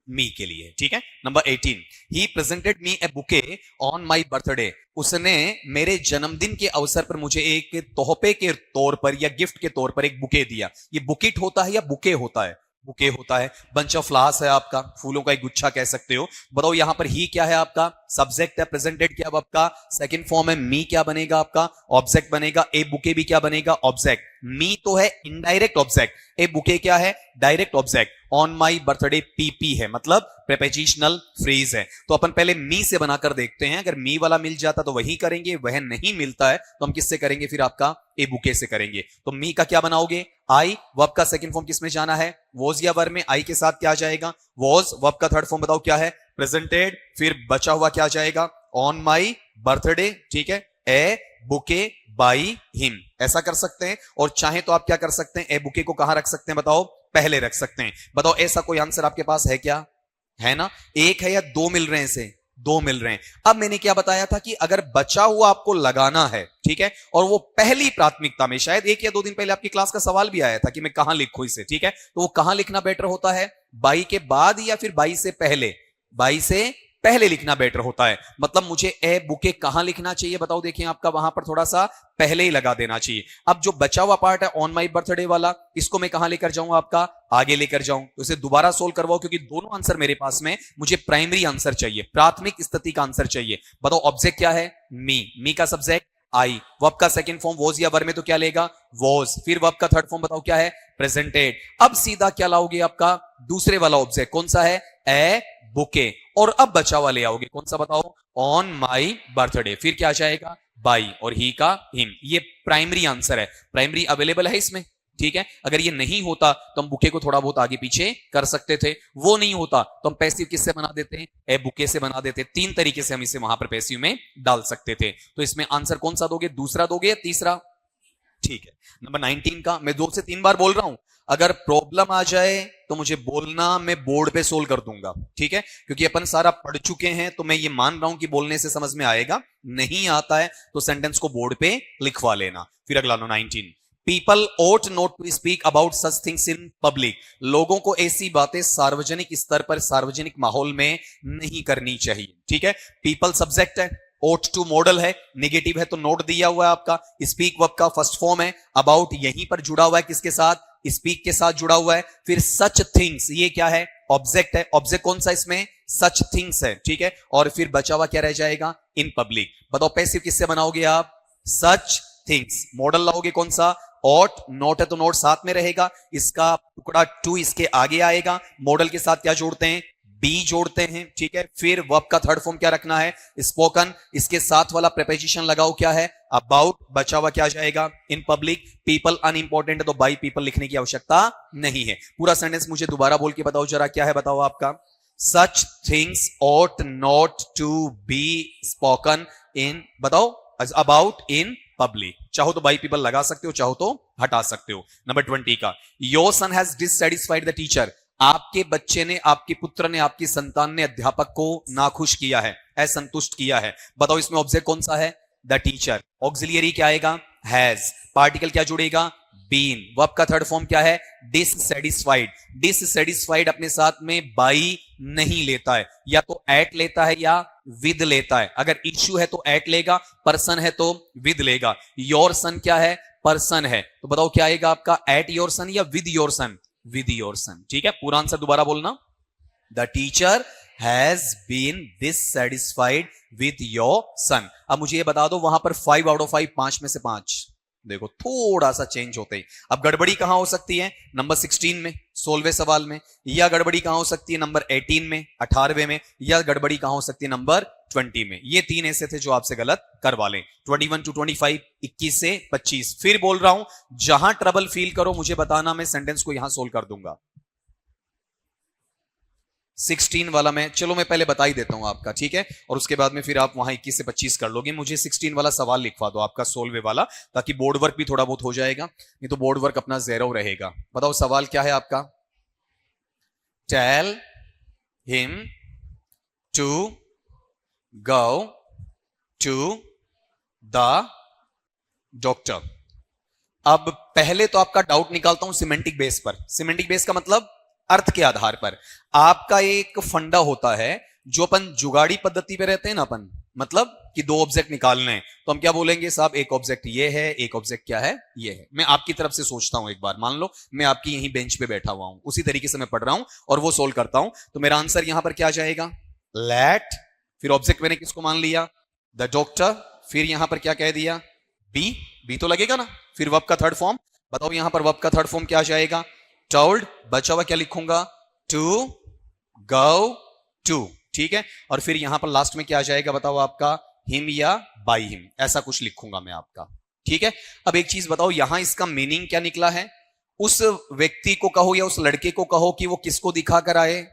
मी के लिए। ठीक है, number 18, he presented me A bouquet on my birthday. उसने मेरे जन्मदिन के अवसर पर मुझे एक तोहफे के तौर पर या गिफ्ट के तौर पर एक बुके दिया। ये बुकिट होता है या बुके होता है? बुके होता है। बंच ऑफ फ्लावर्स है आपका, फूलों का एक गुच्छा कह सकते हो। बताओ यहां पर ही क्या है आपका? सब्जेक्ट है। प्रेजेंटेड क्या है आपका? सेकंड फॉर्म है। मी क्या बनेगा आपका? ऑब्जेक्ट बनेगा। ए बुके भी क्या बनेगा? ऑब्जेक्ट। मी तो है इनडायरेक्ट ऑब्जेक्ट, ए बुके क्या है? Direct object. On my birthday PP है, मतलब प्रीपोजिशनल फ्रेज है। तो अपन पहले मी से बनाकर देखते हैं। अगर मी वाला मिल जाता तो वही करेंगे, वह नहीं मिलता है तो हम किससे करेंगे? फिर आपका ए बुके से करेंगे। तो मी का क्या बनाओगे? आई। वर्ब का सेकंड फॉर्म किसमें जाना है? वॉज या वर में। आई के साथ क्या आ जाएगा? वॉज। वर्ब का थर्ड फॉर्म बताओ क्या है? प्रेजेंटेड। फिर बचा हुआ क्या जाएगा? On my birthday. ठीक है, ए बुके बाई हिम। ऐसा कर सकते हैं। और चाहे तो आप क्या कर सकते हैं? ए बुके को कहां रख सकते हैं बताओ? पहले रख सकते हैं। बताओ ऐसा कोई आंसर आपके पास है क्या? है ना? एक है या दो मिल रहे हैं? इसे दो मिल रहे हैं। अब मैंने क्या बताया था कि अगर बचा हुआ आपको लगाना है, ठीक है, और वो पहली प्राथमिकता में, शायद एक या दो दिन पहले आपकी क्लास का सवाल भी आया था कि मैं कहां लिखूं इसे, ठीक है, तो वो कहां लिखना बेटर होता है? बाई के बाद या फिर बाई से पहले? बाई से पहले लिखना बेटर होता है। मतलब मुझे ए बुके कहां लिखना चाहिए बताओ? देखिए आपका वहां पर थोड़ा सा पहले ही लगा देना चाहिए। अब जो बचा हुआ पार्ट है ऑन माई बर्थडे वाला, इसको मैं कहां लेकर जाऊं? आपका आगे लेकर जाऊं। तो इसे दोबारा सोल्व करवाओ, क्योंकि दोनों आंसर मेरे पास में, मुझे प्राइमरी आंसर चाहिए, प्राथमिक स्थिति का आंसर चाहिए। बताओ ऑब्जेक्ट क्या है? मी। मी का सब्जेक्ट आई। वर्ब का सेकंड फॉर्म वॉज या वर में तो क्या लेगा? वॉज। फिर वर्ब का थर्ड फॉर्म बताओ क्या है? प्रेजेंटेड। अब सीधा क्या लाओगे? आपका दूसरे वाला ऑब्जेक्ट कौन सा है? ए बुके। और अब बचा हुआ ले आओगे, कौन सा बताओ? On my birthday. फिर क्या आ जाएगा? बाई। और ही का हिम। ये प्राइमरी आंसर है। प्राइमरी अवेलेबल है इसमें, ठीक है। अगर ये नहीं होता तो हम बुके को थोड़ा बहुत आगे पीछे कर सकते थे। वो नहीं होता तो हम पैसिव किससे बना देते हैं? ए बुके से बना देते। तीन तरीके से हम इसे वहां पर पैसिव में डाल सकते थे। तो इसमें आंसर कौन सा दोगे? दूसरा दोगे या तीसरा? ठीक है, नंबर 19 का मैं 2 से 3 बार बोल रहा हूं। अगर प्रॉब्लम आ जाए तो मुझे बोलना, मैं बोर्ड पे सोल्व कर दूंगा, ठीक है, क्योंकि अपन सारा पढ़ चुके हैं। तो मैं ये मान रहा हूं कि बोलने से समझ में आएगा। नहीं आता है तो सेंटेंस को बोर्ड पे लिखवा लेना। फिर अगला लो 19, people ought not to speak about such things in public। लोगों को ऐसी बातें सार्वजनिक स्तर पर, सार्वजनिक माहौल में नहीं करनी चाहिए, ठीक है। पीपल सब्जेक्ट है, ought to मॉडल है, नेगेटिव है तो नोट दिया हुआ है आपका। स्पीक वर्ब का फर्स्ट फॉर्म है, अबाउट यहीं पर जुड़ा हुआ है, किसके साथ? स्पीक के साथ जुड़ा हुआ है। फिर सच थिंग्स, ये क्या है? ऑब्जेक्ट है। ऑब्जेक्ट कौन सा इसमें? सच थिंग्स है, ठीक है। और फिर बचा हुआ क्या रह जाएगा? In public. बताओ पैसिव किससे बनाओगे आप? Such things. मॉडल लाओगे कौन सा? ought। नोट है तो नोट साथ में रहेगा, इसका टुकड़ा टू इसके आगे आएगा। मॉडल के साथ क्या जोड़ते हैं? बी जोड़ते हैं, ठीक है। फिर वर्ब का थर्ड फॉर्म क्या रखना है? स्पोकन। इसके साथ वाला प्रीपोजिशन लगाओ क्या है? अबाउट। बचा हुआ क्या जाएगा? In public. पीपल अनइंपॉर्टेंट है तो बाई पीपल लिखने की आवश्यकता नहीं है। पूरा सेंटेंस मुझे दोबारा बोल के बताओ जरा, क्या है बताओ आपका? Such things ought not to be spoken in, बताओ, अबाउट इन पब्लिक। चाहो तो बाई पीपल लगा सकते हो, चाहो तो हटा सकते हो। नंबर 20 का, your son has dissatisfied the teacher. आपके बच्चे ने, आपके पुत्र ने, आपकी संतान ने अध्यापक को नाखुश किया है। असंतुष्ट किया है। बताओ इसमें ऑब्जेक्ट कौन सा है? The teacher. ऑक्सिलियरी क्या आएगा? हैज। पार्टिकल क्या जुड़ेगा? बीन। वर्ब का थर्ड फॉर्म क्या है? डिससैटिस्फाइड। डिससैटिस्फाइड अपने साथ में बाई नहीं लेता है, या तो एट लेता है या विद लेता है। अगर इश्यू है तो एट लेगा, पर्सन है तो विद लेगा। योर सन क्या है? पर्सन है, तो बताओ क्या आएगा आपका? एट योर सन या with your son? With your son. ठीक है, पूरा आंसर दोबारा बोलना। The teacher has been dissatisfied with your son. अब मुझे ये बता दो, वहां पर 5 आउट ऑफ 5, 5 में से 5। देखो थोड़ा सा चेंज होते ही। अब गड़बड़ी कहां हो सकती है? नंबर 16 में 16वें सवाल में, या गड़बड़ी कहां हो सकती है? नंबर 18 में 18वें में, या गड़बड़ी कहां हो सकती है? नंबर 20 में। ये 3 ऐसे थे जो आपसे गलत करवा लें। 21 to 25, 21 से 25। फिर बोल रहा हूं, जहां ट्रबल फील करो मुझे बताना, मैं सेंटेंस को यहां सोल्व कर दूंगा। 16 वाला चलो मैं पहले बता ही देता हूं आपका, ठीक है, और उसके बाद में फिर आप वहां 21 से 25 कर लोगे। मुझे 16 वाला सवाल लिखवा दो आपका, सोल्वे वाला, ताकि बोर्ड वर्क भी थोड़ा बहुत हो जाएगा, नहीं तो बोर्ड वर्क अपना ज़ीरो रहेगा। बताओ सवाल क्या है आपका? Tell him to go to the doctor. अब पहले तो आपका डाउट निकालता हूं सिमेंटिक बेस पर। सिमेंटिक बेस का मतलब अर्थ के आधार पर। आपका एक फंडा होता है जो अपन जुगाड़ी पद्धति पे रहते हैं ना अपन, मतलब कि 2 ऑब्जेक्ट निकालने हैं, तो हम क्या बोलेंगे? साहब एक ऑब्जेक्ट ये है, एक ऑब्जेक्ट क्या है? ये है। मैं आपकी तरफ से सोचता हूं, एक बार मान लो मैं आपकी यहीं बेंच पे बैठा हुआ हूं, उसी तरीके से मैं पढ़ रहा हूं और वो सोल्व करता हूं, तो मेरा आंसर यहां पर क्या आ जाएगा? लेट, फिर ऑब्जेक्ट मैंने किसको मान लिया? The doctor. फिर यहां पर क्या कह दिया? बी। बी तो लगेगा ना। फिर वर्ब का थर्ड फॉर्म, बताओ यहां पर वर्ब का थर्ड फॉर्म क्या आ जाएगा? टोल्ड। बचा हुआ क्या लिखूंगा? To go to. ठीक है, और फिर यहां पर लास्ट में क्या आ जाएगा बताओ आपका? हिम या बाई हिम, ऐसा कुछ लिखूंगा मैं आपका। ठीक है, अब एक चीज बताओ, यहां इसका मीनिंग क्या निकला है? उस व्यक्ति को कहो या उस लड़के को कहो कि वो किसको दिखा कर आए?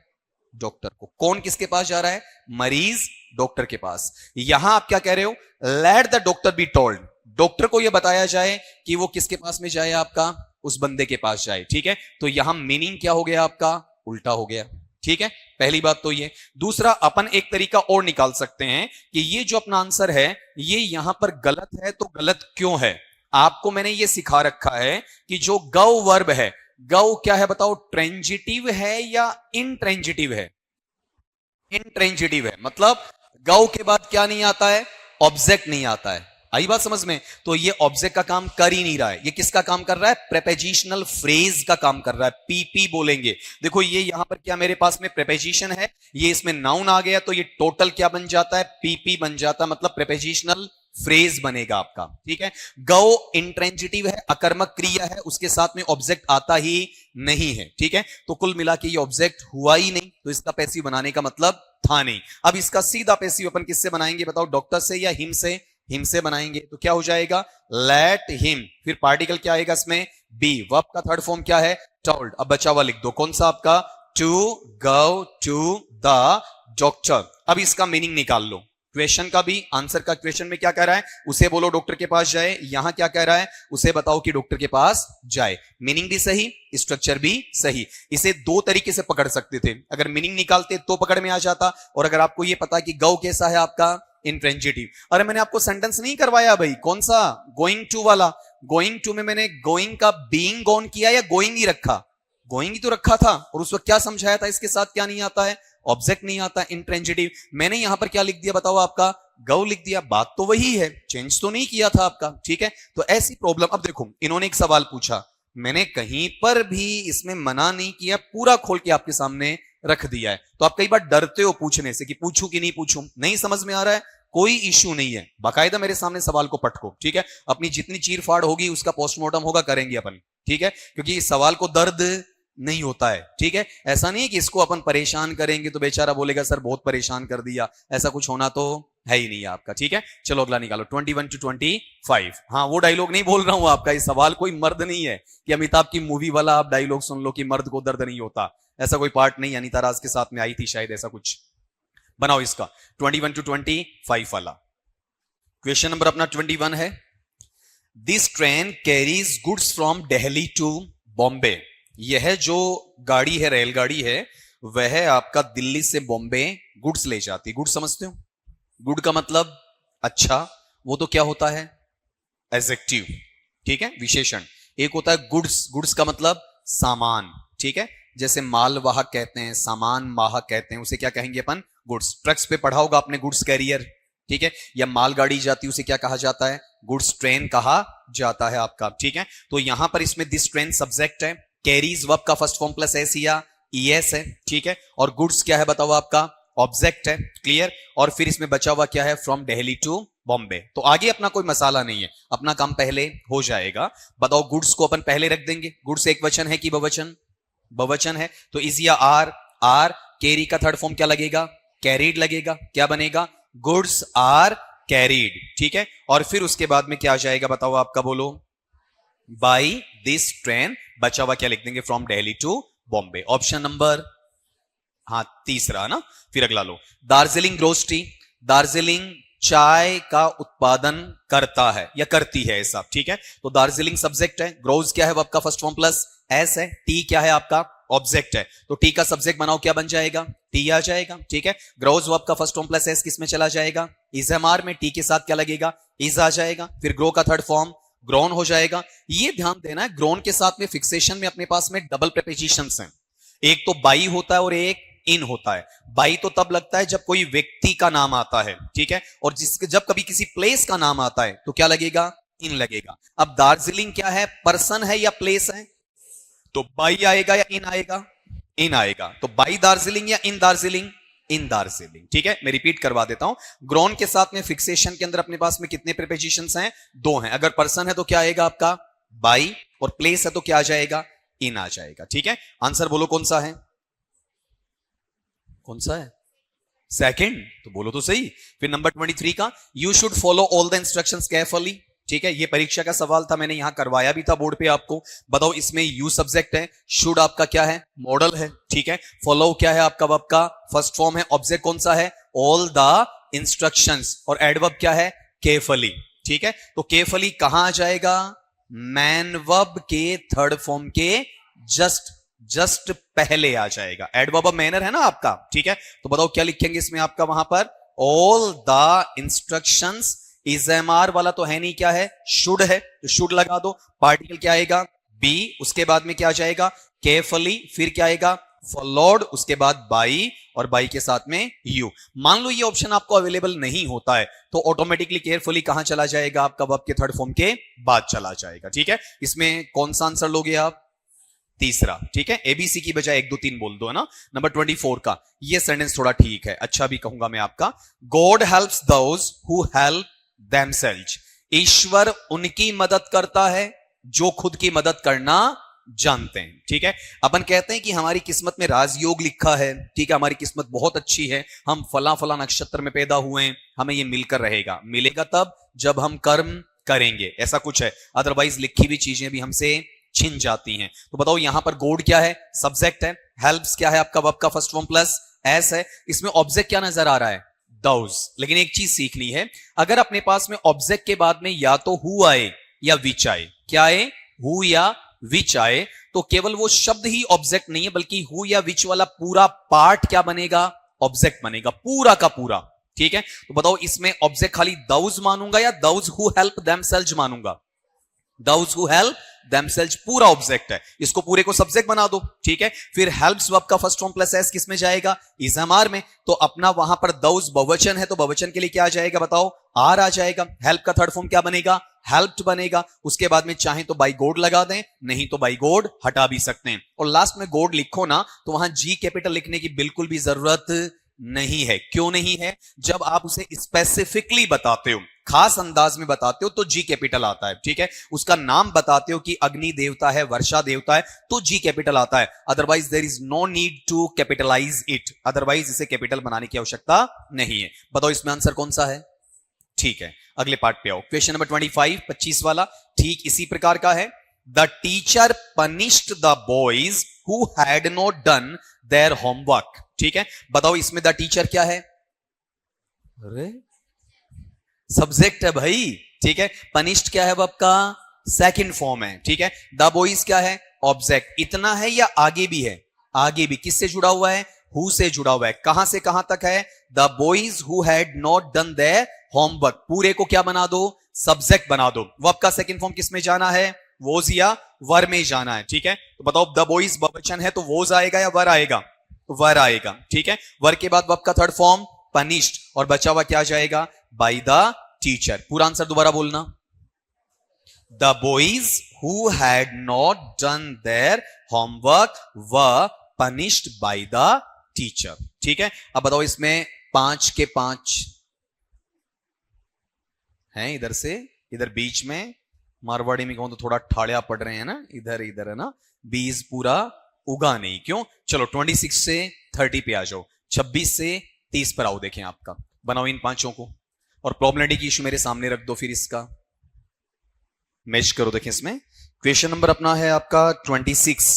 डॉक्टर को। कौन किसके पास जा रहा है? मरीज डॉक्टर के पास। यहां आप क्या कह रहे हो? Late the doctor be told. Doctor को यह बताया जाए कि वो किसके पास में जाए? आपका उस बंदे के पास जाए। ठीक है, तो यहां मीनिंग क्या हो गया आपका? उल्टा हो गया। ठीक है, पहली बात तो ये। दूसरा, अपन एक तरीका और निकाल सकते हैं कि ये जो अपना आंसर है ये यहां पर गलत है, तो गलत क्यों है? आपको मैंने ये सिखा रखा है कि जो गौ वर्ब है, गौ क्या है बताओ? ट्रेंजिटिव है या इनट्रेंजिटिव है? इनट्रेंजिटिव है, मतलब गौ के बाद क्या नहीं आता है? ऑब्जेक्ट नहीं आता है। आई बात समझ में? तो ये ऑब्जेक्ट का काम कर ही नहीं रहा है, ये किसका काम कर रहा है? प्रेपोजिशनल फ्रेज का काम कर रहा है। पीपी बोलेंगे। देखो ये यहां पर क्या मेरे पास में प्रेपोजिशन है, ये इसमें नाउन आ गया, तो ये टोटल क्या बन जाता है? पीपी बन जाता है, मतलब प्रेपोजिशनल फ्रेज बनेगा आपका। ठीक है, गो इंट्रेंजिटिव है, अकर्मक क्रिया है, उसके साथ में ऑब्जेक्ट आता ही नहीं है। ठीक है, तो कुल मिला के ये ऑब्जेक्ट हुआ ही नहीं, तो इसका पैसिव बनाने का मतलब था नहीं। अब इसका सीधा पैसिव अपन किससे बनाएंगे बताओ? डॉक्टर से या हिम से? हिम से बनाएंगे, तो क्या हो जाएगा? Let him. फिर पार्टिकल क्या आएगा इसमें? बी। वर्ब का थर्ड फॉर्म क्या है? टोल्ड। अब बचा हुआ लिख दो, कौन सा आपका? To go to the doctor. अब इसका मीनिंग निकाल लो। क्वेश्चन का भी, आंसर का क्वेश्चन में क्या कह रहा है? उसे बोलो डॉक्टर के पास जाए। यहां क्या कह रहा है? उसे बताओ कि डॉक्टर के पास जाए। मीनिंग भी सही, स्ट्रक्चर भी सही। इसे 2 तरीके से पकड़ सकते थे। अगर मीनिंग निकालते तो पकड़ में आ जाता, और अगर आपको यह पता कि गौ कैसा है आपका? इंट्रेंजिटिव। अरे मैंने आपको सेंटेंस नहीं करवाया भाई, कौन सा? गोइंग टू वाला। गोइंग टू में मैंने गोइंग का बीइंग गॉन किया या गोइंग ही रखा? गोइंग ही तो रखा था, और उस वक्त क्या समझाया था? इसके साथ क्या नहीं आता है? ऑब्जेक्ट नहीं आता, इंट्रेंजिटिव। मैंने यहां पर क्या लिख दिया बताओ आपका? गौ लिख दिया। बात तो वही है, चेंज तो नहीं किया था आपका। ठीक है, तो ऐसी प्रॉब्लम। अब देखो इन्होंने एक सवाल पूछा, मैंने कहीं पर भी इसमें मना नहीं किया, पूरा खोल के आपके सामने रख दिया है। तो आप कई बार डरते हो पूछने से कि पूछूं कि नहीं पूछूं, नहीं समझ में आ रहा है, कोई इश्यू नहीं है, बाकायदा मेरे सामने सवाल को पटको। ठीक है, अपनी जितनी चीर फाड़ होगी उसका पोस्टमार्टम होगा, करेंगे अपन। ठीक है, क्योंकि इस सवाल को दर्द नहीं होता है। ठीक है, ऐसा नहीं है कि इसको अपन परेशान करेंगे तो बेचारा बोलेगा सर बहुत परेशान कर दिया, ऐसा कुछ होना तो है ही नहीं आपका। ठीक है, चलो अगला निकालो। 21 to 25। हाँ, वो डायलॉग नहीं बोल रहा हूं आपका, इस सवाल कोई मर्द नहीं है कि अमिताभ की मूवी वाला आप डायलॉग सुन लो कि मर्द को दर्द नहीं होता, ऐसा कोई पार्ट नहीं। अनिता राज के साथ में आई थी शायद, ऐसा कुछ बनाओ इसका। 21 to 25 वाला क्वेश्चन नंबर अपना 21 है। This train carries goods from Delhi to Bombay. यह जो गाड़ी है, रेलगाड़ी है, वह आपका दिल्ली से बॉम्बे गुड्स ले जाती। गुड्स समझते हो? गुड का मतलब अच्छा, वो तो क्या होता है, एडजेक्टिव, ठीक है, विशेषण। एक होता है गुड्स, गुड्स का मतलब सामान, ठीक है, जैसे माल वाहक कहते हैं, सामान वाहक कहते हैं, उसे क्या कहेंगे अपन, गुड्स। ट्रक्स पे पढ़ा होगा आपने गुड्स कैरियर, ठीक है, या मालगाड़ी जाती है उसे क्या कहा जाता है, गुड्स ट्रेन कहा जाता है आपका, ठीक है। तो यहां पर इसमें दिस ट्रेन सब्जेक्ट है, कैरीज वर्ब का फर्स्ट फॉर्म प्लस एस या ईएस है, ठीक है, और गुड्स क्या है बताओ आपका, ऑब्जेक्ट है, क्लियर। और फिर इसमें बचा हुआ क्या है, फ्रॉम दिल्ली टू बॉम्बे। तो आगे अपना कोई मसाला नहीं है, अपना काम पहले हो जाएगा। बताओ गुड्स को अपन पहले रख देंगे, गुड्स एक वचन है कि बहुवचन, बहुवचन है, तो इज या आर, आर, कैरी का थर्ड फॉर्म क्या लगेगा, कैरीड लगेगा, क्या बनेगा, गुड्स आर कैरीड, ठीक है। और फिर उसके बाद में क्या आ जाएगा बताओ आपका, बोलो, बाई दिस ट्रेन, बचा हुआ क्या लिख देंगे, from Delhi to Bombay. Option number, हाँ, तीसरा ना। फिर अगला लो, दार्जिलिंग ग्रोस टी, दार्जिलिंग चाय का उत्पादन करता है या करती है ऐसा, ठीक है। तो दार्जिलिंग सब्जेक्ट है, ग्रोज क्या है वो आपका फर्स्ट फॉर्म प्लस एस है, टी क्या है आपका ऑब्जेक्ट है, तो टी का सब्जेक्ट बनाओ क्या बन जाएगा, टी आ जाएगा, ठीक है। ग्रोज वर्ब का फर्स्ट फॉर्म प्लस एस किस में चला जाएगा, इजएमआर में, टी के साथ क्या लगेगा, इज आ जाएगा। फिर ग्रो का थर्ड फॉर्म ग्रोन हो जाएगा। ये ध्यान देना है, ग्रोन के साथ में फिक्सेशन में अपने पास में डबल प्रीपोजिशंस हैं, एक तो बाई होता है और एक इन होता है। बाई तो तब लगता है जब कोई व्यक्ति का नाम आता है, ठीक है, और जिसके जब कभी किसी प्लेस का नाम आता है तो क्या लगेगा, इन लगेगा। अब दार्जिलिंग क्या है, पर्सन है या प्लेस है, तो बाई आएगा या इन आएगा, इन आएगा। तो बाई दार्जिलिंग या इन दार्जिलिंग, इन दार्जिलिंग, ठीक है। मैं रिपीट करवा देता हूं, ग्रोन के साथ में फिक्सेशन के अंदर अपने पास में कितने प्रीपोजिशंस हैं, दो हैं। अगर पर्सन है तो क्या आएगा आपका बाई, और प्लेस है तो क्या आ जाएगा, इन आ जाएगा, ठीक है। आंसर बोलो कौन सा है, कौन सा है, सेकंड, तो बोलो तो सही। फिर नंबर 23 का, you should follow all the instructions carefully, ठीक है, ये परीक्षा का सवाल था, मैंने यहां करवाया भी था बोर्ड पे आपको। बताओ इसमें यू सब्जेक्ट है, शुड आपका क्या है, मॉडल है, ठीक है, फॉलो क्या है आपका वर्ब का फर्स्ट फॉर्म है, ऑब्जेक्ट कौन सा है, ऑल द इंस्ट्रक्शंस, और एडवर्ब क्या है, केयरफुली, ठीक है। तो केयरफुली कहां आ जाएगा, मैन वर्ब के थर्ड फॉर्म के जस्ट पहले आ जाएगा। एडवर्ब मैनर है ना आपका, ठीक है। तो बताओ क्या लिखेंगे इसमें आपका वहां पर, ऑल द इंस्ट्रक्शंस, इजएमआर वाला तो है नहीं, क्या है, शुड है, तो शुड लगा दो। पार्टिकल क्या आएगा, बी, उसके बाद में क्या आ जाएगा, केयरफुली, फिर क्या आएगा, फॉलोड, उसके बाद बाई, और बाई के साथ में यू। मान लो ये ऑप्शन आपको अवेलेबल नहीं होता है तो ऑटोमेटिकली केयरफुली कहां चला जाएगा, आपका वर्ब के थर्ड फॉर्म के बाद चला जाएगा, ठीक है। इसमें कौन सा आंसर लोगे आप, तीसरा, ठीक है। एबीसी की बजाय 1 2 3 बोल दो, है ना। नंबर 24 का, ये सेंटेंस थोड़ा ठीक है, अच्छा भी कहूंगा मैं आपका, God helps those who help themselves, ईश्वर उनकी मदद करता है जो खुद की मदद करना जानते हैं, ठीक है। अपन कहते हैं कि हमारी किस्मत में राजयोग लिखा है, ठीक है, हमारी किस्मत बहुत अच्छी है, हम फला फला नक्षत्र में पैदा हुए हैं, हमें ये मिलकर रहेगा, मिलेगा तब जब हम कर्म करेंगे, ऐसा कुछ है, अदरवाइज लिखी हुई चीजें भी हमसे छिन जाती हैं। तो बताओ यहां पर गॉड क्या है, सब्जेक्ट है, हेल्प्स क्या है आपका वर्ब का फर्स्ट फॉर्म प्लस एस है, इसमें ऑब्जेक्ट क्या नजर आ रहा है, दोज। लेकिन एक चीज सीखनी है, अगर अपने पास में ऑब्जेक्ट के बाद में या तो हु आए या विच आए, क्या आए, हु या विच आए, तो केवल वो शब्द ही ऑब्जेक्ट नहीं है, बल्कि हु या विच वाला पूरा पार्ट क्या बनेगा, ऑब्जेक्ट बनेगा, पूरा का पूरा, ठीक है। तो बताओ इसमें ऑब्जेक्ट खाली दोज मानूंगा या दोज हु हेल्प देमसेल्व्स मानूंगा, दोज हु हेल्प देमसेल्व्स पूरा ऑब्जेक्ट है, इसको पूरे को सब्जेक्ट बना दो, ठीक है। फिर हेल्प्स वर्ब का फर्स्ट फॉर्म प्लस एस किस में जाएगा, इजएमआर में, तो अपना वहां पर दोज बहुवचन है, तो बहुवचन के लिए क्या आ जाएगा बताओ, आर आ जाएगा। हेल्प का थर्ड फॉर्म क्या बनेगा, हेल्प्ड बनेगा। उसके बाद में चाहे तो बाई गॉड लगा दें, नहीं तो बाई गॉड हटा भी सकते हैं, और लास्ट में गॉड लिखो ना तो वहां जी कैपिटल लिखने की बिल्कुल भी जरूरत नहीं है। क्यों नहीं है, जब आप उसे स्पेसिफिकली बताते हो, खास अंदाज में बताते हो तो जी कैपिटल आता है, ठीक है। उसका नाम बताते हो कि अग्नि देवता है, वर्षा देवता है, तो जी कैपिटल आता है, otherwise there is no need to capitalize it, otherwise इसे कैपिटल बनाने की आवश्यकता नहीं है। बताओ इसमें आंसर कौन सा है, ठीक है। अगले पार्ट पे आओ, क्वेश्चन नंबर 25 वाला ठीक इसी प्रकार का है। The teacher punished the boys who had not done their homework, ठीक है। बताओ इसमें द टीचर क्या है, अरे सब्जेक्ट है भाई, ठीक है। पनिश्ड क्या है वर्ब का सेकंड फॉर्म है, ठीक है। द बॉयज क्या है, ऑब्जेक्ट। इतना है या आगे भी है, आगे भी किससे जुड़ा हुआ है, हु से जुड़ा हुआ है। कहां से कहां तक है, the boys who had not done their homework, पूरे को क्या बना दो, सब्जेक्ट बना दो। वर्ब का सेकंड फॉर्म किस में जाना है, वोज या वर में जाना है। ठीक है, तो बताओ द बॉयज बहुवचन है तो वोज आएगा या वर आएगा, वर आएगा। ठीक है, वर के बाद वर्ब का थर्ड फॉर्म पनिश्ड, और बचा हुआ क्या जाएगा, बाय द टीचर। पूरा आंसर दोबारा बोलना, the boys who had not done their homework were punished by the teacher. ठीक है, अब बताओ इसमें 5 के 5 हैं, इधर से इधर बीच में, मारवाड़ी में कहूं तो थोड़ा ठाड़िया पड़ रहे हैं ना, इधर इधर है ना, 20 पूरा उगा नहीं, क्यों। चलो 26 से 30 पे आ जाओ, 26 से 30 पर आओ। देखें आपका, बनाओ इन पांचों को और प्रोबेबिलिटी की इशू मेरे सामने रख दो, फिर इसका मैच करो। देखें इसमें क्वेश्चन नंबर अपना है आपका 26।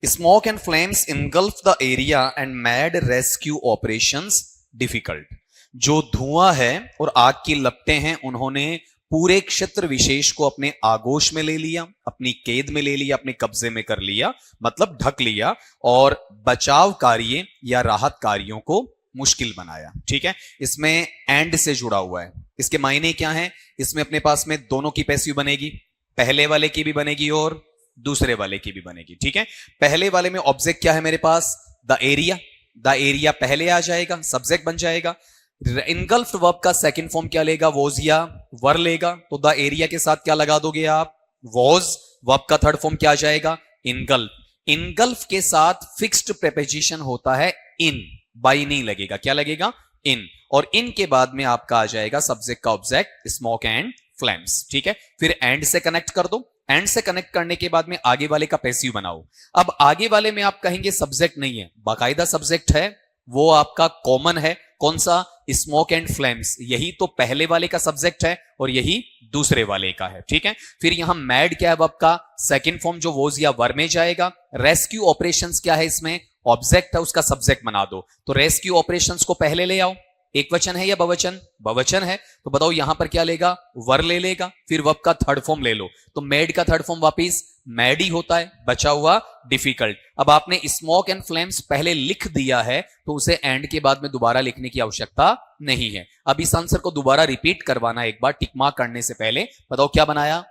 Smoke and flames engulf the area and made rescue operations difficult. जो धुआं है और आग की लपटें हैं, उन्होंने पूरे क्षेत्र विशेष को अपने आगोश में ले लिया, अपनी कैद में ले लिया, अपने कब्जे में कर लिया, मतलब ढक लिया, और बचाव कार्य या राहत कार्यों को मुश्किल बनाया। ठीक है, इसमें एंड से जुड़ा हुआ है। इसके मायने क्या हैं, इसमें अपने पास में दोनों की पैसिव बनेगी, पहले वाले की भी बनेगी और दूसरे वाले की भी बनेगी। ठीक है, पहले वाले में ऑब्जेक्ट क्या है मेरे पास, द एरिया, द एरिया पहले आ जाएगा, सब्जेक्ट बन जाएगा। इनगल्फ्ड वर्ब का सेकंड फॉर्म क्या लेगा, वॉज या वर लेगा, तो द एरिया के साथ क्या लगा दोगे आप, वॉज। वर्ब का थर्ड फॉर्म क्या आ जाएगा, इनगल्फ। इनगल्फ के साथ फिक्स्ड प्रेपोजिशन होता है इन, बाई नहीं लगेगा, क्या लगेगा, इन, और इन के बाद में आपका आ जाएगा सब्जेक्ट का ऑब्जेक्ट स्मोक एंड फ्लेम्स। ठीक है, फिर एंड से कनेक्ट कर दो, एंड से कनेक्ट करने के बाद में आगे वाले का पैसिव बनाओ। अब आगे वाले में आप कहेंगे सब्जेक्ट नहीं है, बाकायदा सब्जेक्ट है, वो आपका कॉमन है, कौन सा, स्मोक एंड फ्लेम्स, यही तो पहले वाले का सब्जेक्ट है और यही दूसरे वाले का है। ठीक है, फिर यहां मैड क्या है, वर्ब का सेकंड फॉर्म जो वोज या वर में जाएगा। रेस्क्यू ऑपरेशंस क्या है, इसमें ऑब्जेक्ट है, उसका सब्जेक्ट बना दो, तो रेस्क्यू ऑपरेशंस को पहले ले आओ। एक वचन है या बहुवचन, बहुवचन है, तो बताओ यहां पर क्या लेगा, वर ले लेगा, फिर वर्ब का थर्ड फॉर्म ले लो, तो मेड का थर्ड फॉर्म वापिस मैड ही होता है, बचा हुआ डिफिकल्ट। अब आपने स्मोक एंड फ्लेम्स पहले लिख दिया है, तो उसे एंड के बाद में दोबारा लिखने की आवश्यकता नहीं है। अब इस आंसर को दोबारा रिपीट करवाना एक बार टिक मार्क करने से पहले, बताओ क्या बनाया,